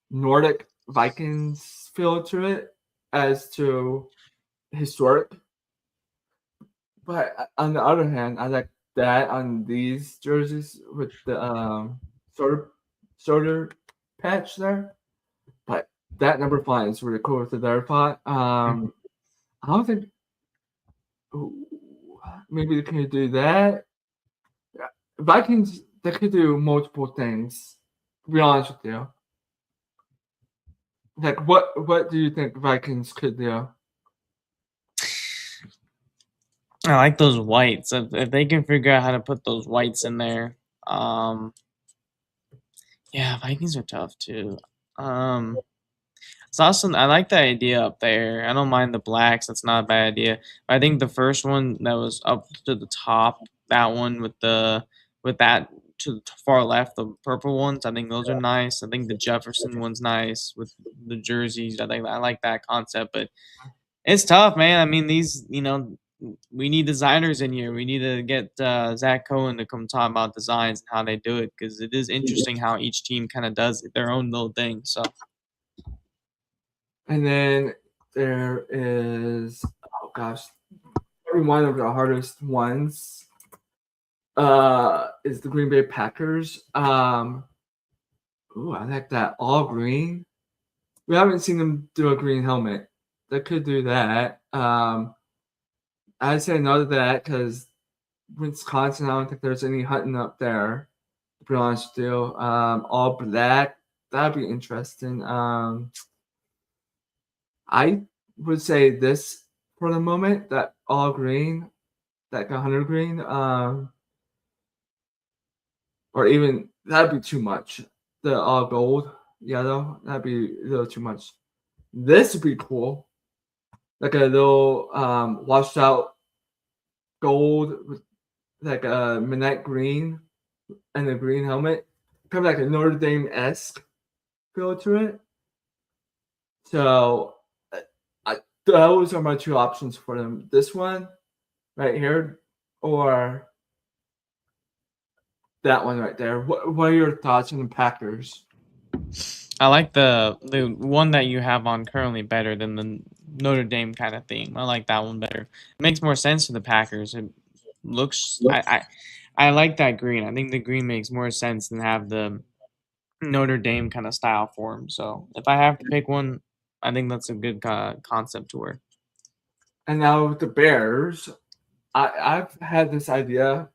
[SPEAKER 1] Nordic Vikings feel to it as to historic. But on the other hand, I like that on these jerseys with the shoulder patch there. But that number 5 is really cool with the other font. I don't think maybe they can do that. Vikings, they could do multiple things. To be honest with you, like what do you think Vikings could do?
[SPEAKER 3] I like those whites. If they can figure out how to put those whites in there, um, yeah, Vikings are tough too. Um, it's awesome. I like the idea up there. I don't mind the blacks. That's not a bad idea. I think the first one that was up to the top, that one with that to the far left, the purple ones. I think those are nice. I think the Jefferson one's nice with the jerseys. I like that concept, but it's tough, man. I mean, we need designers in here. We need to get Zach Cohen to come talk about designs and how they do it because it is interesting how each team kind of does their own little thing. So.
[SPEAKER 1] And then there is, oh gosh, probably one of the hardest ones is the Green Bay Packers. Ooh, I like that all green. We haven't seen them do a green helmet. They could do that. I'd say no to that because Wisconsin, I don't think there's any hunting up there. To be honest with you, all black. That'd be interesting. I would say this for the moment, that all green, that 100 green, or even that'd be too much. The all gold, yellow, that'd be a little too much. This would be cool, like a little washed out gold with like a midnight green and a green helmet, kind of like a Notre Dame esque feel to it. So those are my two options for them. This one right here, or that one right there. What are your thoughts on the Packers?
[SPEAKER 3] I like the one that you have on currently better than the Notre Dame kind of theme. I like that one better. It makes more sense to the Packers. It looks I like that green. I think the green makes more sense than have the Notre Dame kind of style for him. So if I have to pick one, I think that's a good concept to wear.
[SPEAKER 1] And now with the Bears, I've had this idea.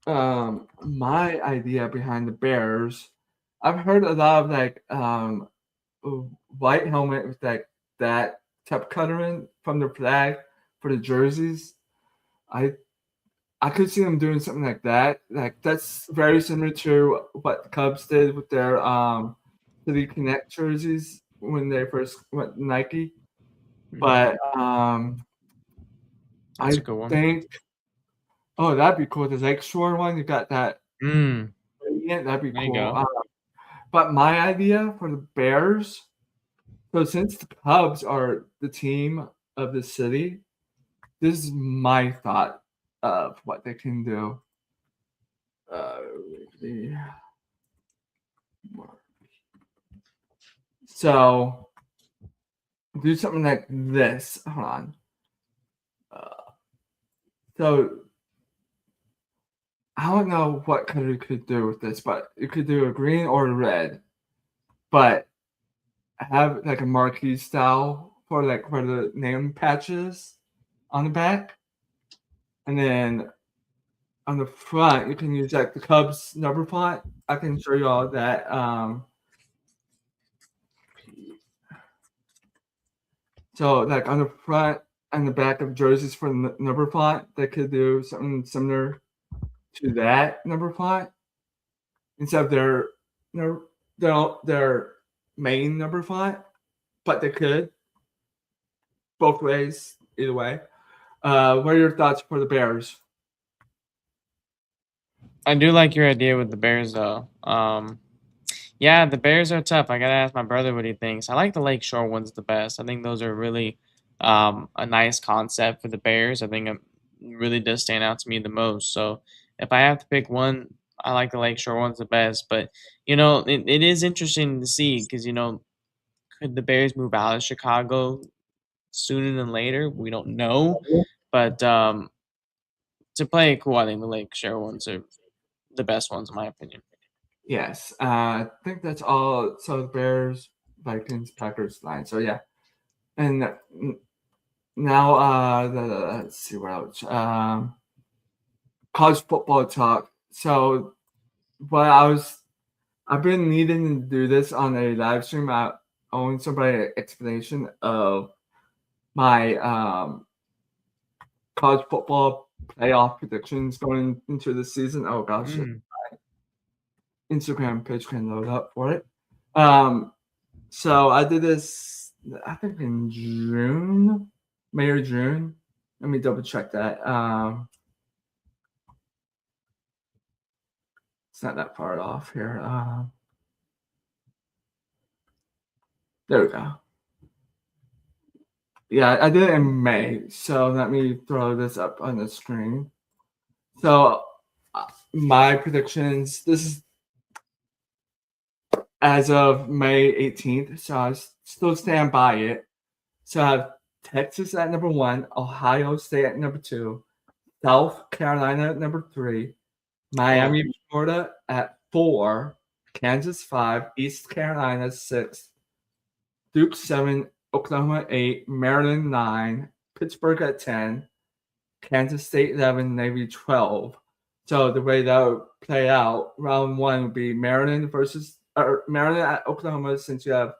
[SPEAKER 1] My idea behind the Bears, I've heard a lot of like white helmet with like that type coloring from the flag for the jerseys. I could see them doing something like that. Like that's very similar to what the Cubs did with their City Connect jerseys when they first went to Nike. But
[SPEAKER 3] That's
[SPEAKER 1] I
[SPEAKER 3] a good one.
[SPEAKER 1] think, oh, that'd be cool. The Lakeshore one, you got that. Yeah, that'd be
[SPEAKER 3] There you
[SPEAKER 1] cool.
[SPEAKER 3] go.
[SPEAKER 1] But my idea for the Bears, so since the Cubs are the team of the city, this is my thought of what they can do. So do something like this. Hold on. So I don't know what color you could do with this, but you could do a green or a red. But have like a marquee style for like where the name patches on the back. And then on the front you can use like the Cubs number font. I can show you all that. So like on the front and the back of jerseys for the number font, they could do something similar to that number font instead of their main number font, but they could both ways, either way. What are your thoughts for the Bears?
[SPEAKER 3] I do like your idea with the Bears though. Yeah, the Bears are tough. I gotta ask my brother what he thinks. I like the Lakeshore ones the best. I think those are really a nice concept for the Bears. I think it really does stand out to me the most. So if I have to pick one, I like the Lakeshore ones the best. But it is interesting to see because could the Bears move out of Chicago sooner than later? We don't know. But to play it cool, I think the Lakeshore ones are the best ones in my opinion.
[SPEAKER 1] Yes, I think that's all. So the Bears, Vikings, Packers line. So yeah, and now let's see what else. college football talk. So, I've been needing to do this on a live stream. I want somebody explanation of my college football playoff predictions going into the season. Oh gosh, Instagram page can load up for it. So I did this, I think in June, May or June. Let me double check that. It's not that far off here. There we go. Yeah, I did it in May. So let me throw this up on the screen. So my predictions, this is as of May 18th. So I still stand by it. So I have Texas at number 1, Ohio State at number 2, South Carolina at number 3, Miami, Florida at 4, Kansas 5, East Carolina 6, Duke 7, Oklahoma 8, Maryland 9, Pittsburgh at 10, Kansas State 11, Navy 12. So the way that would play out, round 1 would be Maryland at Oklahoma, since you have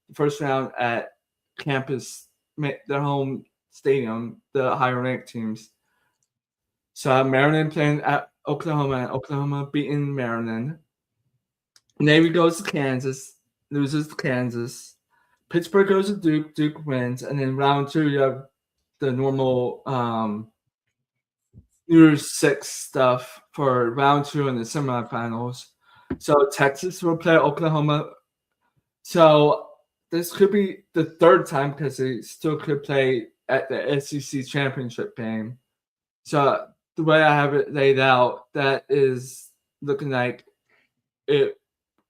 [SPEAKER 1] the first round at campus, their home stadium, the higher ranked teams. So Maryland playing at Oklahoma, and Oklahoma beating Maryland. Navy goes to Kansas, loses to Kansas. Pittsburgh goes to Duke, Duke wins, and then round 2 you have the normal New Year's 6 stuff for round 2 in the semifinals. So Texas will play Oklahoma. So this could be the 3rd time, because they still could play at the SEC championship game. So the way I have it laid out, that is looking like it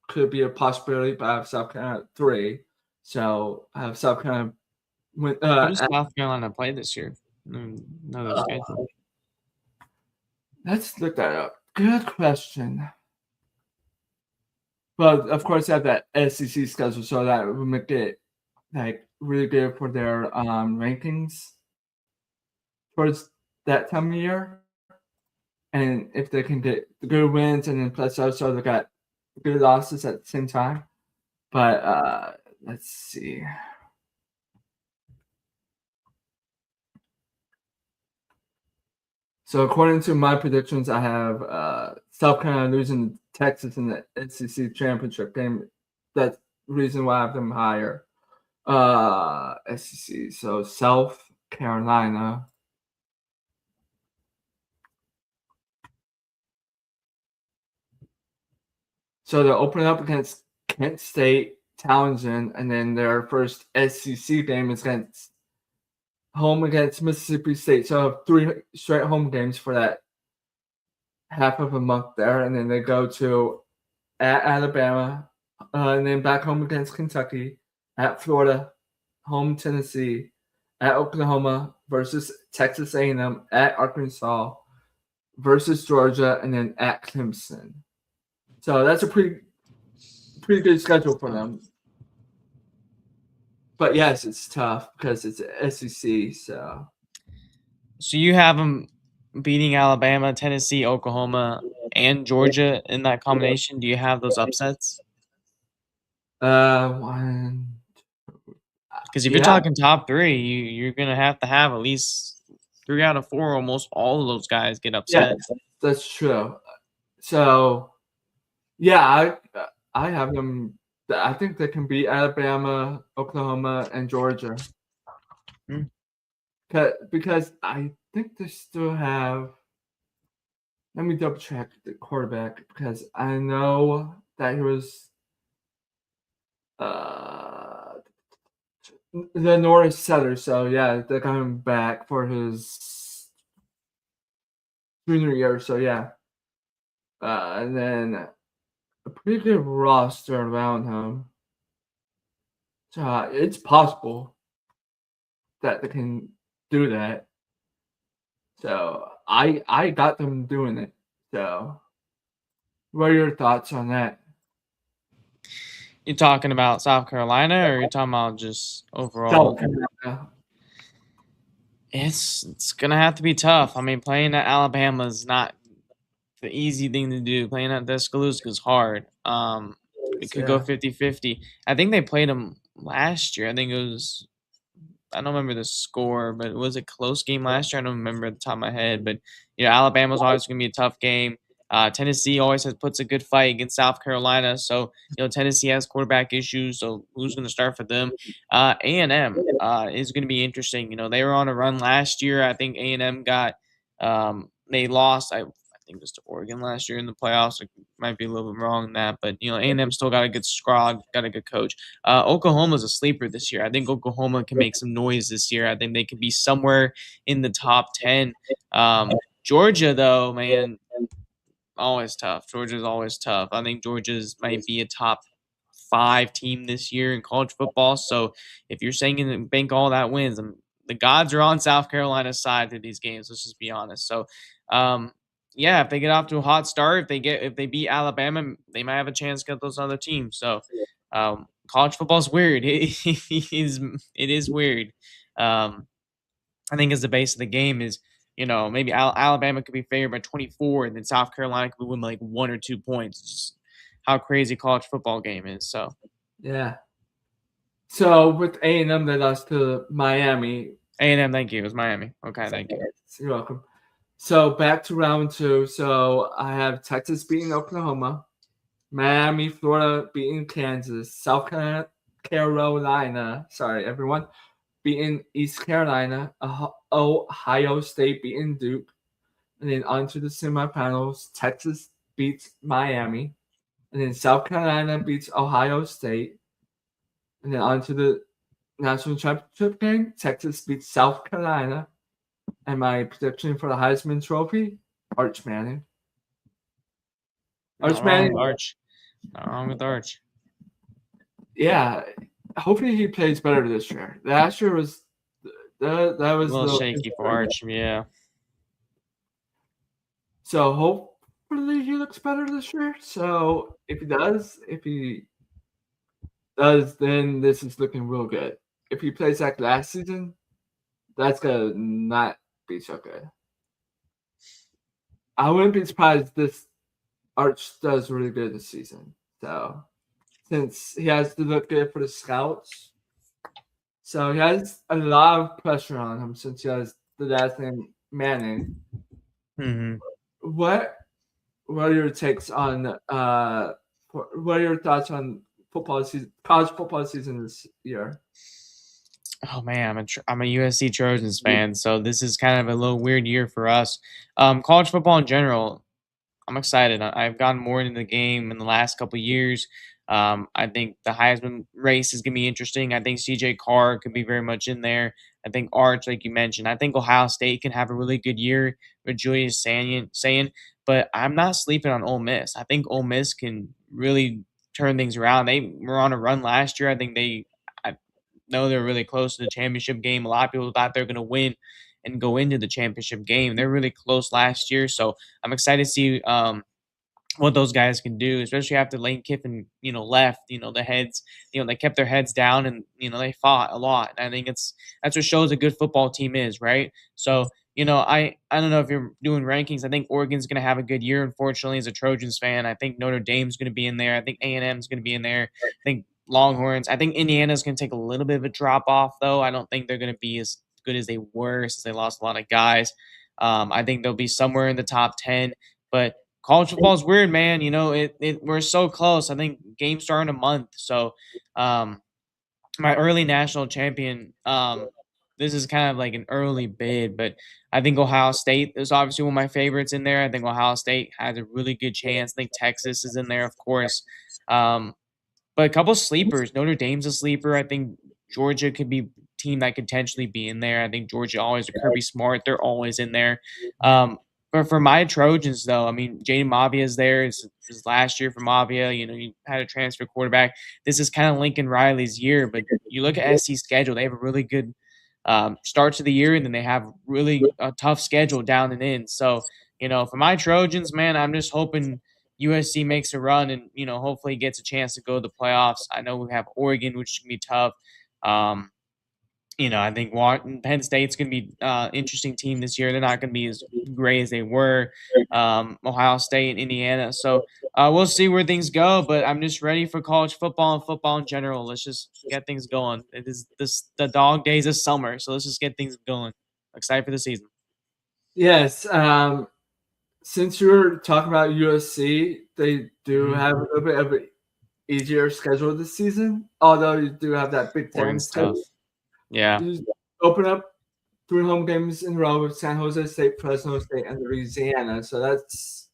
[SPEAKER 1] could be a possibility, but I have South Carolina at 3. So I have South Carolina.
[SPEAKER 3] Who does South Carolina play this year? No, schedule.
[SPEAKER 1] Let's look that up. Good question. But of course, I have that SEC schedule, so that would make it like really good for their rankings towards that time of year. And if they can get the good wins, and then plus also they got good losses at the same time. But let's see. So according to my predictions, I have South Carolina losing to Texas in the SEC championship game. That's the reason why I have them higher. SEC. So South Carolina. So they're opening up against Kent State, Townsend, and then their first SEC game is home against Mississippi State. So I have 3 straight home games for that half of a month there, and then they go to at Alabama, and then back home against Kentucky, at Florida, home Tennessee, at Oklahoma versus Texas A&M, at Arkansas versus Georgia, and then at Clemson. So that's a pretty good schedule for them. But yes, it's tough because it's SEC. So
[SPEAKER 3] you have them beating Alabama, Tennessee, Oklahoma, and Georgia in that combination. Do you have those upsets?
[SPEAKER 1] One.
[SPEAKER 3] Because if you're talking top 3, you're gonna have to have at least 3 out of 4, almost all of those guys get upset.
[SPEAKER 1] Yeah, that's true. So yeah, I have them. I think they can beat Alabama, Oklahoma, and Georgia. Because I think they still have. Let me double check the quarterback, because I know that he was the Norris setter. So yeah, they're coming back for his junior year. So yeah, and then a pretty good roster around him. So it's possible that they can do that. So I got them doing it. So what are your thoughts on that?
[SPEAKER 3] You talking about South Carolina, or are you talking about just overall?
[SPEAKER 1] South Carolina.
[SPEAKER 3] It's gonna have to be tough. I mean, playing at Alabama is not the easy thing to do. Playing at Tuscaloosa is hard. It could go 50-50. I think they played them last year. I think it was I don't remember the score, but it was a close game last year. I don't remember at the top of my head, but Alabama's always going to be a tough game. Tennessee always puts a good fight against South Carolina, so Tennessee has quarterback issues. So who's going to start for them? A&M is going to be interesting. They were on a run last year. I think A&M got they lost. I think it was to Oregon last year in the playoffs. I might be a little bit wrong in that, but A&M still got a good squad, got a good coach. Oklahoma's a sleeper this year. I think Oklahoma can make some noise this year. I think they could be somewhere in the top 10. Georgia, though, man, always tough. Georgia's always tough. I think Georgia's might be a top 5 team this year in college football. So if you're saying you can bank all that wins, the gods are on South Carolina's side for these games. Let's just be honest. So, if they get off to a hot start, if they beat Alabama, they might have a chance to get those other teams. So, college football is weird. It is weird. I think as the base of the game is, maybe Alabama could be favored by 24, and then South Carolina could win by like 1 or 2 points. It's just how crazy college football game is. So,
[SPEAKER 1] yeah. So with A&M, they lost to Miami.
[SPEAKER 3] A&M, thank you. It was Miami. Okay, thank you.
[SPEAKER 1] You're welcome. So back to round 2. So I have Texas beating Oklahoma, Miami, Florida beating Kansas, South Carolina, sorry everyone, beating East Carolina, Ohio State beating Duke, and then on to the semifinals. Texas beats Miami, and then South Carolina beats Ohio State, and then on to the national championship game. Texas beats South Carolina. And my prediction for the Heisman Trophy, Arch Manning.
[SPEAKER 3] Not wrong with Arch.
[SPEAKER 1] Yeah, hopefully he plays better this year. Last year was that was
[SPEAKER 3] a little shaky for Arch, yeah.
[SPEAKER 1] So hopefully he looks better this year. So if he does, then this is looking real good. If he plays like last season, that's gonna not be so good. I wouldn't be surprised this Arch does really good this season. So since he has to look good for the scouts, so he has a lot of pressure on him since he has the last name Manning.
[SPEAKER 3] Mm-hmm.
[SPEAKER 1] What are your takes on what are your thoughts on college football season this year?
[SPEAKER 3] Oh man, I'm a USC Trojans fan, so this is kind of a little weird year for us. College football in general, I'm excited. I've gotten more into the game in the last couple of years. I think the Heisman race is going to be interesting. I think CJ Carr could be very much in there. I think Arch, like you mentioned. I think Ohio State can have a really good year with Julius saying, but I'm not sleeping on Ole Miss. I think Ole Miss can really turn things around. They were on a run last year. I think I know they're really close to the championship game. A lot of people thought they're going to win and go into the championship game. They're really close last year, so I'm excited to see what those guys can do, especially after Lane Kiffin, left. The heads, they kept their heads down and they fought a lot. And I think that's what shows a good football team is, right? So I don't know if you're doing rankings. I think Oregon's going to have a good year. Unfortunately, as a Trojans fan, I think Notre Dame's going to be in there. I think A&M's going to be in there. I think Longhorns. I think Indiana's going to take a little bit of a drop off, though. I don't think they're going to be as good as they were since they lost a lot of guys. I think they'll be somewhere in the top 10. But college football is weird, man. We're so close. I think games start in a month. So my early national champion, this is kind of like an early bid, but I think Ohio State is obviously one of my favorites in there. I think Ohio State has a really good chance. I think Texas is in there, of course. But a couple sleepers. Notre Dame's a sleeper. I think Georgia could be a team that could potentially be in there. I think Georgia always, Kirby Smart, they're always in there. But for my Trojans, though, I mean, Jaden Mavia is there. It's his last year for Mavia. You had a transfer quarterback. This is kind of Lincoln Riley's year. But you look at SC's schedule, they have a really good start to the year, and then they have really a tough schedule down and in. So, for my Trojans, man, I'm just hoping USC makes a run and, hopefully gets a chance to go to the playoffs. I know we have Oregon, which can be tough. I think Penn State's going to be interesting team this year. They're not going to be as great as they were. Ohio State and Indiana. So we'll see where things go. But I'm just ready for college football and football in general. Let's just get things going. It is the dog days of summer, so let's just get things going. Excited for the season.
[SPEAKER 1] Yes. Since you were talking about USC, they do have a little bit of an easier schedule this season. Although you do have that Big Ten
[SPEAKER 3] Oregon's
[SPEAKER 1] schedule.
[SPEAKER 3] tough. Yeah.
[SPEAKER 1] You open up 3 home games in a row with San Jose State, Fresno State, and Louisiana. So that's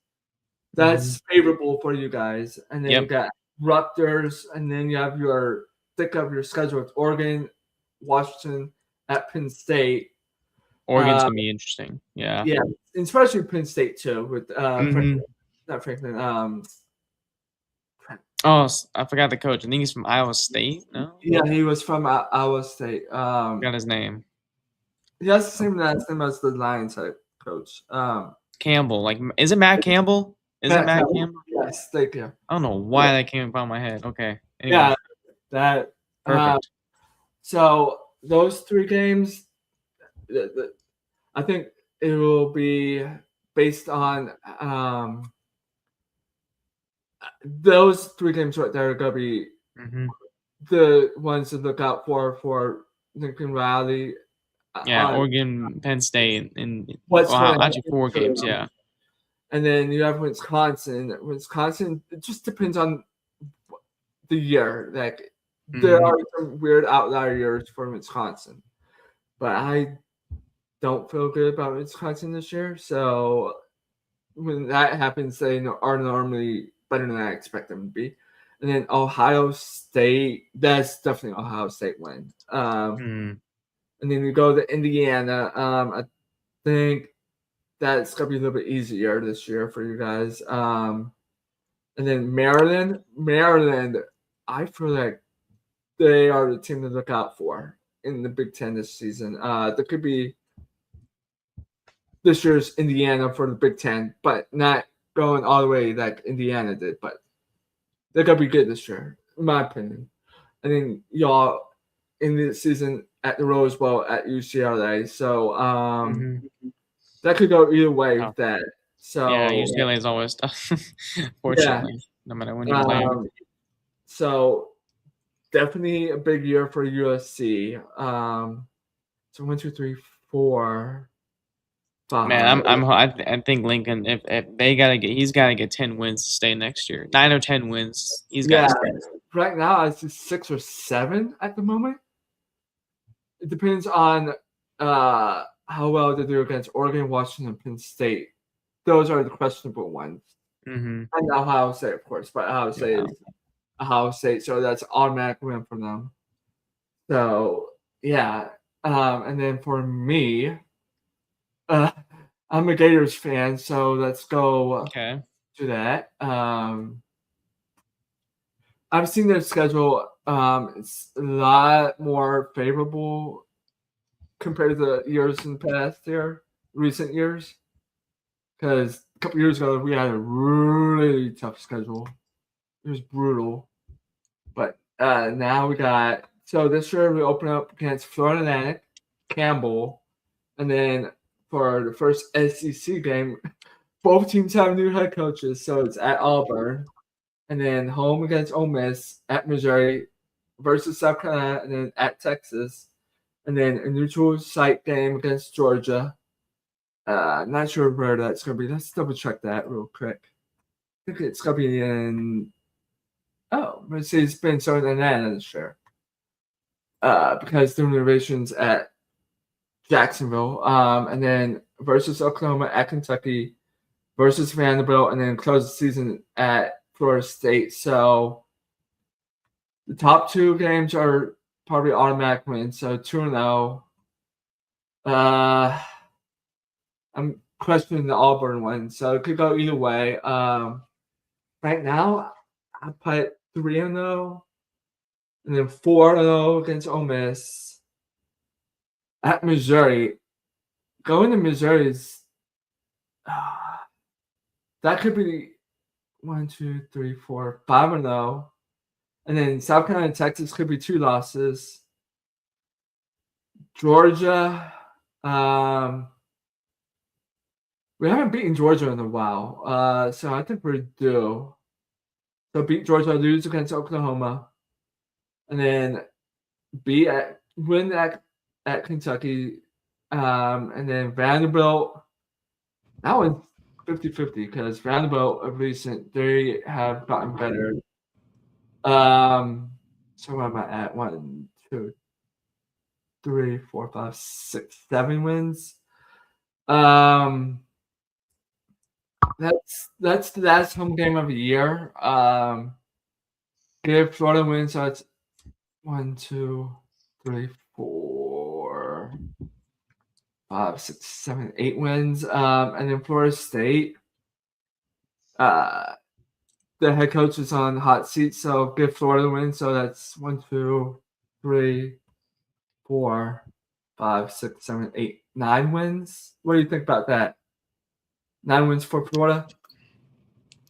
[SPEAKER 1] favorable for you guys. And then you got Rutgers, and then you have your thick of your schedule with Oregon, Washington, at Penn State.
[SPEAKER 3] Oregon's gonna be interesting. Yeah.
[SPEAKER 1] Yeah, and especially Penn State too with Franklin, not Franklin.
[SPEAKER 3] Oh, I forgot the coach. I think he's from Iowa State. No.
[SPEAKER 1] Yeah, he was from Iowa State.
[SPEAKER 3] Got his name.
[SPEAKER 1] He has the same last name as the Lions head coach.
[SPEAKER 3] Campbell. Like, is it Matt Campbell? Is it Matt Campbell?
[SPEAKER 1] Yes, thank you.
[SPEAKER 3] I don't know why that came up on my head. Okay. Anyway.
[SPEAKER 1] Yeah, that
[SPEAKER 3] Perfect.
[SPEAKER 1] So those 3 games, I think it will be based on those 3 games right there are going to be the ones to look out for Lincoln Riley.
[SPEAKER 3] Yeah, Oregon, Penn State, and actually 4 games. Yeah.
[SPEAKER 1] And then you have Wisconsin. Wisconsin, it just depends on the year. Like there are some weird outlier years for Wisconsin, but I don't feel good about Wisconsin this year. So when that happens, they are normally better than I expect them to be. And then Ohio State, that's definitely Ohio State win. And then you go to Indiana. I think that's gonna be a little bit easier this year for you guys. And then Maryland, I feel like they are the team to look out for in the Big Ten this season. There could be this year's Indiana for the Big Ten, but not going all the way like Indiana did. But they're gonna be good this year, in my opinion. And then y'all in the season at the Rose Bowl at UCLA. So that could go either way with that. So
[SPEAKER 3] yeah, UCLA is always tough. Fortunately, no matter when you play them.
[SPEAKER 1] So definitely a big year for USC. So 1, 2, 3, 4, 5.
[SPEAKER 3] Man, I think Lincoln, if they he's gotta get 10 wins to stay next year. 9 or 10 wins. He's got to stay.
[SPEAKER 1] Right now it's just 6 or 7 at the moment. It depends on how well they do against Oregon, Washington, and Penn State. Those are the questionable ones. And Ohio State, of course, but Ohio State is Ohio State, so that's automatic win for them. So yeah, and then for me, I'm a Gators fan, so let's go to that. I've seen their schedule. It's a lot more favorable compared to the years in the past here, recent years. Because a couple years ago, we had a really tough schedule. It was brutal. But now we got – so this year we open up against Florida Atlantic, Campbell, and then for the first SEC game, both teams have new head coaches. So it's at Auburn. And then home against Ole Miss, at Missouri versus South Carolina, and then at Texas. And then a neutral site game against Georgia. Not sure where that's going to be. Let's double check that real quick. I think it's going to be in Mercedes-Benz Southern Atlanta this year. Because the renovations at Jacksonville. And then versus Oklahoma at Kentucky, versus Vanderbilt, and then close the season at Florida State. So the top 2 games are probably automatic wins. So 2-0. I'm questioning the Auburn one, so it could go either way. Right now, I put 3-0, and then 4-0 against Ole Miss. At Missouri, going to Missouri is that could be 1, 2, 3, 4, 5-0, and then South Carolina and Texas could be 2 losses. Georgia. We haven't beaten Georgia in a while, so I think we're due. So beat Georgia, lose against Oklahoma, and then win at Kentucky, and then Vanderbilt. That one's 50-50 because Vanderbilt of recent they have gotten better. So where am I at? 1, 2, 3, 4, 5, 6, 7 wins. That's the last home game of the year. Give Florida wins, so it's 1, 2, 3, 4, 5, 6, 7, 8 wins. And then Florida State. The head coach is on the hot seat, so give Florida win. So that's 1, 2, 3, 4, 5, 6, 7, 8, 9 wins. What do you think about that? 9 wins for Florida?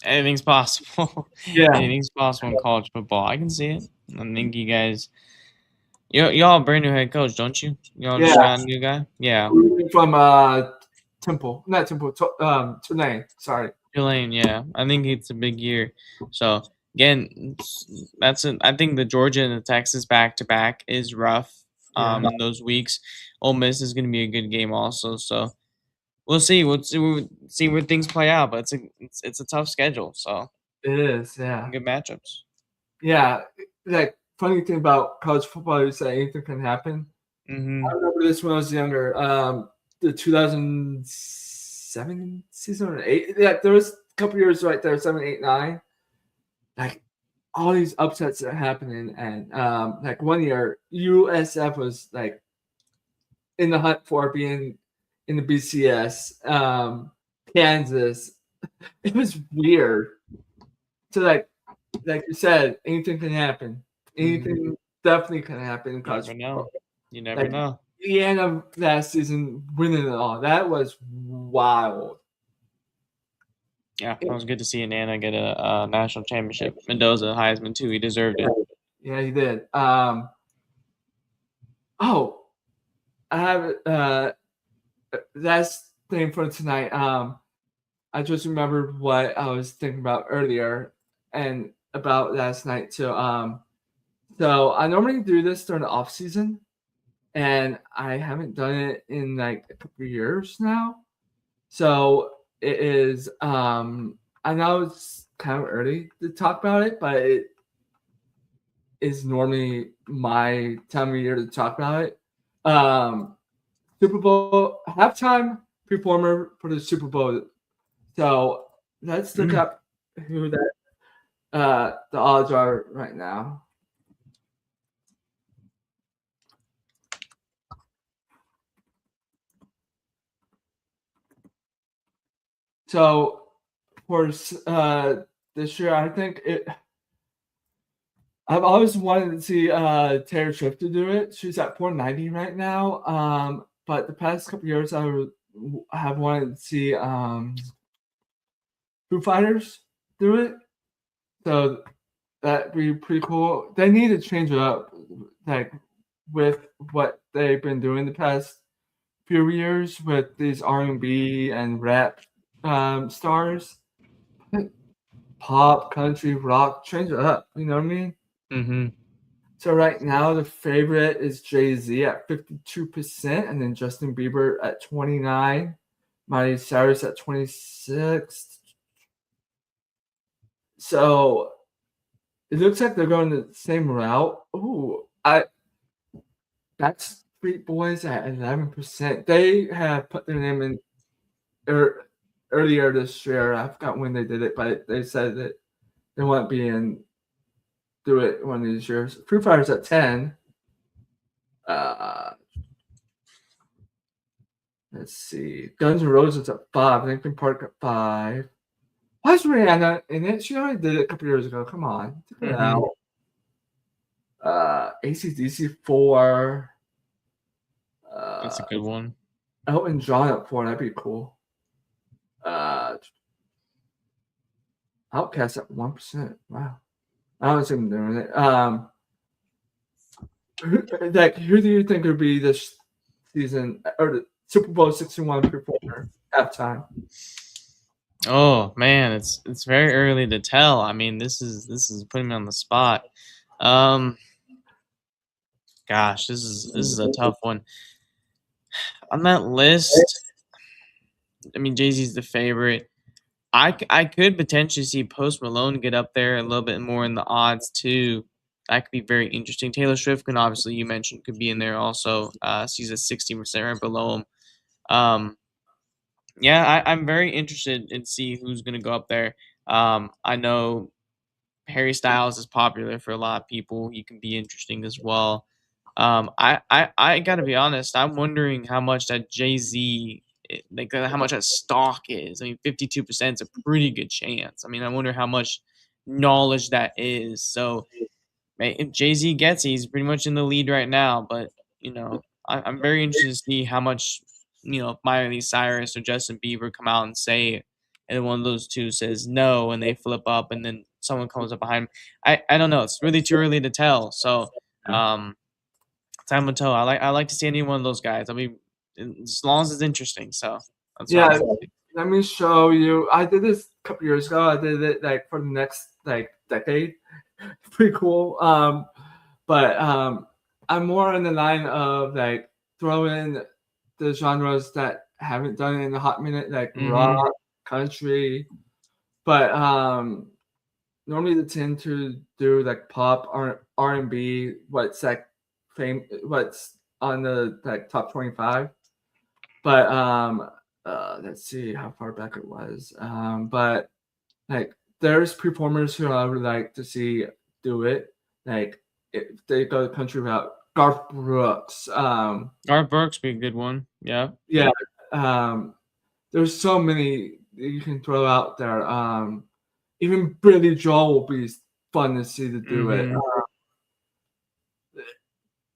[SPEAKER 3] Anything's possible.
[SPEAKER 1] Yeah.
[SPEAKER 3] Anything's possible in college football. I can see it. I think you guys, y'all a brand new head coach, don't you? Y'all just got a new guy. Yeah.
[SPEAKER 1] From Temple, not Temple, Tulane. Sorry.
[SPEAKER 3] Tulane, yeah. I think it's a big year. So again, I think the Georgia and the Texas back to back is rough. In those weeks, Ole Miss is going to be a good game also. So we'll see. We'll see where things play out. But it's a tough schedule. So
[SPEAKER 1] It is, yeah.
[SPEAKER 3] good matchups.
[SPEAKER 1] Yeah, like funny thing about college football is that anything can happen.
[SPEAKER 3] Mm-hmm.
[SPEAKER 1] I remember this when I was younger. The 2007 season or 8. Yeah, there was a couple years right there, 7, 8, 9. Like all these upsets are happening, and like one year USF was like in the hunt for being in the BCS. Kansas, it was weird. So like you said, anything can happen. Anything definitely can happen in college football.
[SPEAKER 3] You never know.
[SPEAKER 1] The end of last season, winning it all. That was wild.
[SPEAKER 3] Yeah, it was good to see Nana get a national championship. Mendoza, Heisman too. He deserved it.
[SPEAKER 1] Yeah, he did. Oh, I have last thing for tonight. I just remembered what I was thinking about earlier and about last night too. So I normally do this during the off season, and I haven't done it in like a couple of years now. So it is. I know it's kind of early to talk about it, but it is normally my time of year to talk about it. Super Bowl halftime performer for the Super Bowl. So let's look up who the odds are right now. So for this year, I think I've always wanted to see Taylor Swift to do it. She's at 490 right now. But the past couple years, I have wanted to see Foo Fighters do it. So that'd be pretty cool. They need to change it up, like with what they've been doing the past few years with these R&B and rap stars. Pop, country, rock, change it up. You know what I mean?
[SPEAKER 3] Mm-hmm.
[SPEAKER 1] So right now the favorite is Jay-Z at 52%, and then Justin Bieber at 29%, Miley Cyrus at 26%. So it looks like they're going the same route. Ooh, Backstreet Boys at 11%. They have put their name in earlier this year. I forgot when they did it, but they said that they won't be in. Do it one of these years. Foo Fighters at 10. Let's see. Guns N' Roses at 5. Linkin Park at 5. Why is Rihanna in it? She already did it a couple years ago. Come on. Check it out. AC/DC 4.
[SPEAKER 3] That's a good one.
[SPEAKER 1] Elton John at 4. That'd be cool. Outkast at 1%. Wow. I don't see them doing it. Who do you think would be the season or the Super Bowl 61 performer halftime?
[SPEAKER 3] Oh man, it's very early to tell. I mean, this is putting me on the spot. Um, Gosh, this is a tough one. On that list, I mean, Jay-Z's the favorite. I could potentially see Post Malone get up there a little bit more in the odds too. That could be very interesting. Taylor Swift can obviously, you mentioned, could be in there also. She's at 60% right below him. Um, yeah, I'm very interested in see who's gonna go up there. I know Harry Styles is popular for a lot of people. He can be interesting as well. I gotta be honest. I'm wondering how much that Jay Z, like how much that stock is. I mean, 52% is a pretty good chance. I mean, I wonder how much knowledge that is. So if Jay Z gets it, he's pretty much in the lead right now. But I'm very interested to see how much if Miley Cyrus or Justin Bieber come out and say it, and one of those two says no, and they flip up, and then someone comes up behind 'em. I don't know. It's really too early to tell. So um, time will tell. I like to see any one of those guys. I mean, as long as it's interesting. So that's what
[SPEAKER 1] Yeah,
[SPEAKER 3] I'm saying.
[SPEAKER 1] let me show you. I did this a couple years ago. I did it like for the next like decade. Pretty cool. But I'm more on the line of like throwing the genres that haven't done it in a hot minute, like rock, country. But normally they tend to do like pop or R&B. What's on the like top 25. But let's see how far back it was. But like there's performers who I would like to see do it. Like if they go to country route, Garth Brooks.
[SPEAKER 3] Art Burks be a good one. Yeah.
[SPEAKER 1] Yeah. There's so many you can throw out there. Even Billy Joel will be fun to see to do it.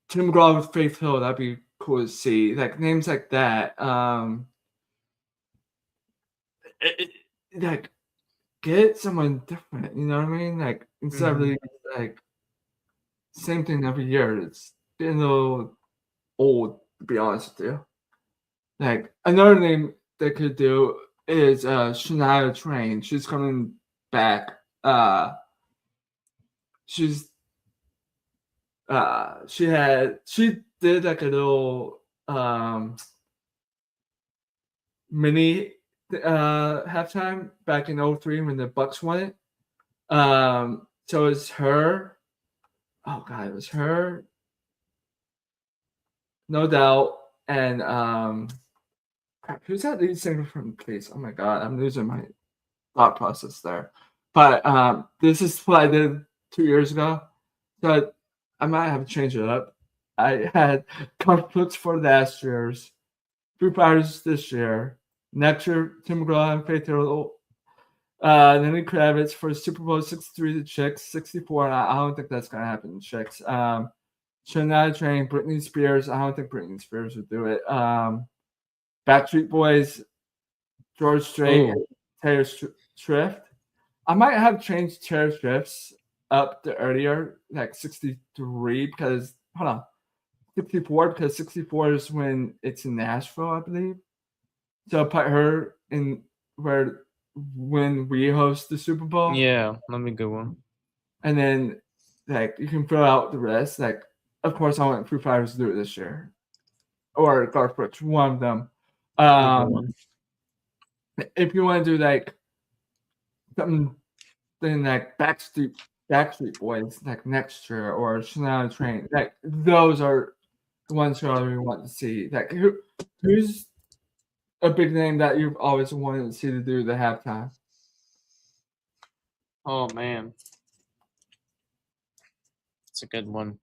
[SPEAKER 1] Tim McGraw with Faith Hill, that'd be cool to see. Like names like that. Like get someone different. You know what I mean? Like instead of really like same thing every year. It's getting a little old, to be honest with you. Like another name they could do is Shania Twain. She's coming back. She's she did like a little mini halftime back in 03 when the Bucks won it. So it's her. Oh god, it was her. No Doubt, and crap, who's that lead singer from Please? Oh my god, I'm losing my thought process there. But this is what I did 2 years ago. So I might have to change it up. I had conflicts for last year's, Foo Fighters this year. Next year, Tim McGraw and Faith Hill. Lenny Kravitz for Super Bowl 63, the Chicks, 64. I don't think that's gonna happen, Chicks. Shania Twain, Britney Spears. I don't think Britney Spears would do it. Backstreet Boys, George Strait, and Taylor Swift. I might have changed Taylor Swift's up to earlier, like 63, because hold on, 64 because 64 is when it's in Nashville, I believe. So put her in where when we host the Super Bowl.
[SPEAKER 3] Yeah, let me go one.
[SPEAKER 1] And then like you can throw out the rest. Like, of course, I want Foo Fighters to do it this year, or Garth Brooks, one of them. If you want to do like something, then like Backstreet Boys, like next year, or Shania Twain, like those are the ones who I really want to see. Like who's a big name that you've always wanted to see to do the halftime?
[SPEAKER 3] Oh man, it's a good one.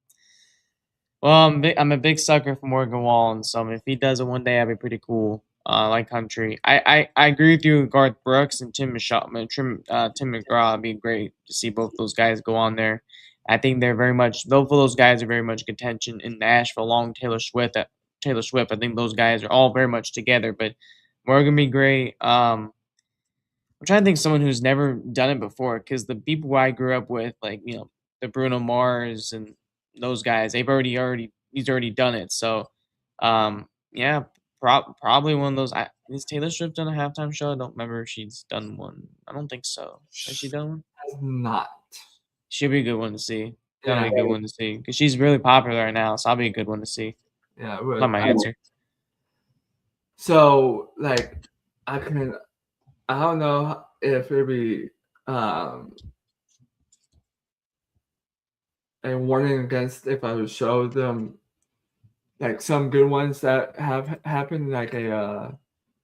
[SPEAKER 3] Well, I'm a big sucker for Morgan Wallen, so if he does it one day, that'd be pretty cool. Like country, I agree with you. Garth Brooks and Tim McGraw. It'd be great to see both those guys go on there. I think they're very much both of those guys are very much contention in Nashville along Taylor Swift. Taylor Swift. I think those guys are all very much together. But Morgan be great. I'm trying to think of someone who's never done it before, because the people I grew up with, like the Bruno Mars and those guys, he's already done it. So Yeah, probably one of those. Is Taylor Swift done a halftime show? I don't remember if she's done one. I don't think so. Has she done one?
[SPEAKER 1] Has not.
[SPEAKER 3] She'll be a good one to see. That'll
[SPEAKER 1] Yeah.
[SPEAKER 3] be a good one to see because she's really popular right now. So that'll be a good one to see.
[SPEAKER 1] Yeah, it would.
[SPEAKER 3] Not my answer.
[SPEAKER 1] So, like, I don't know if it'd be a warning against if I would show them like some good ones that have happened. Like I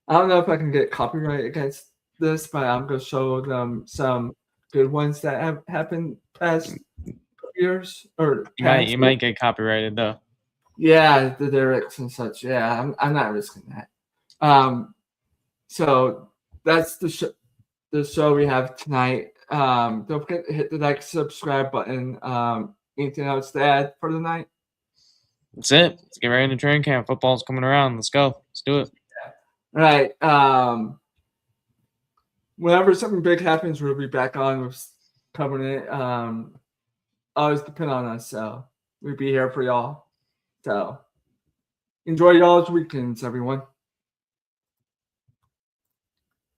[SPEAKER 1] don't know if I can get copyright against this, but I'm gonna show them some good ones that have happened past years or
[SPEAKER 3] You might get copyrighted though.
[SPEAKER 1] Yeah, the lyrics and such. Yeah, I'm not risking that. So that's the show we have tonight. Don't forget to hit the like, subscribe button. Anything else to add for the night?
[SPEAKER 3] That's it. Let's get right into training camp. Football's coming around. Let's go. Let's do it.
[SPEAKER 1] All right. Whenever something big happens, we'll be back on with covering it. Always depend on us, so we'll be here for y'all. So enjoy y'all's weekends, everyone.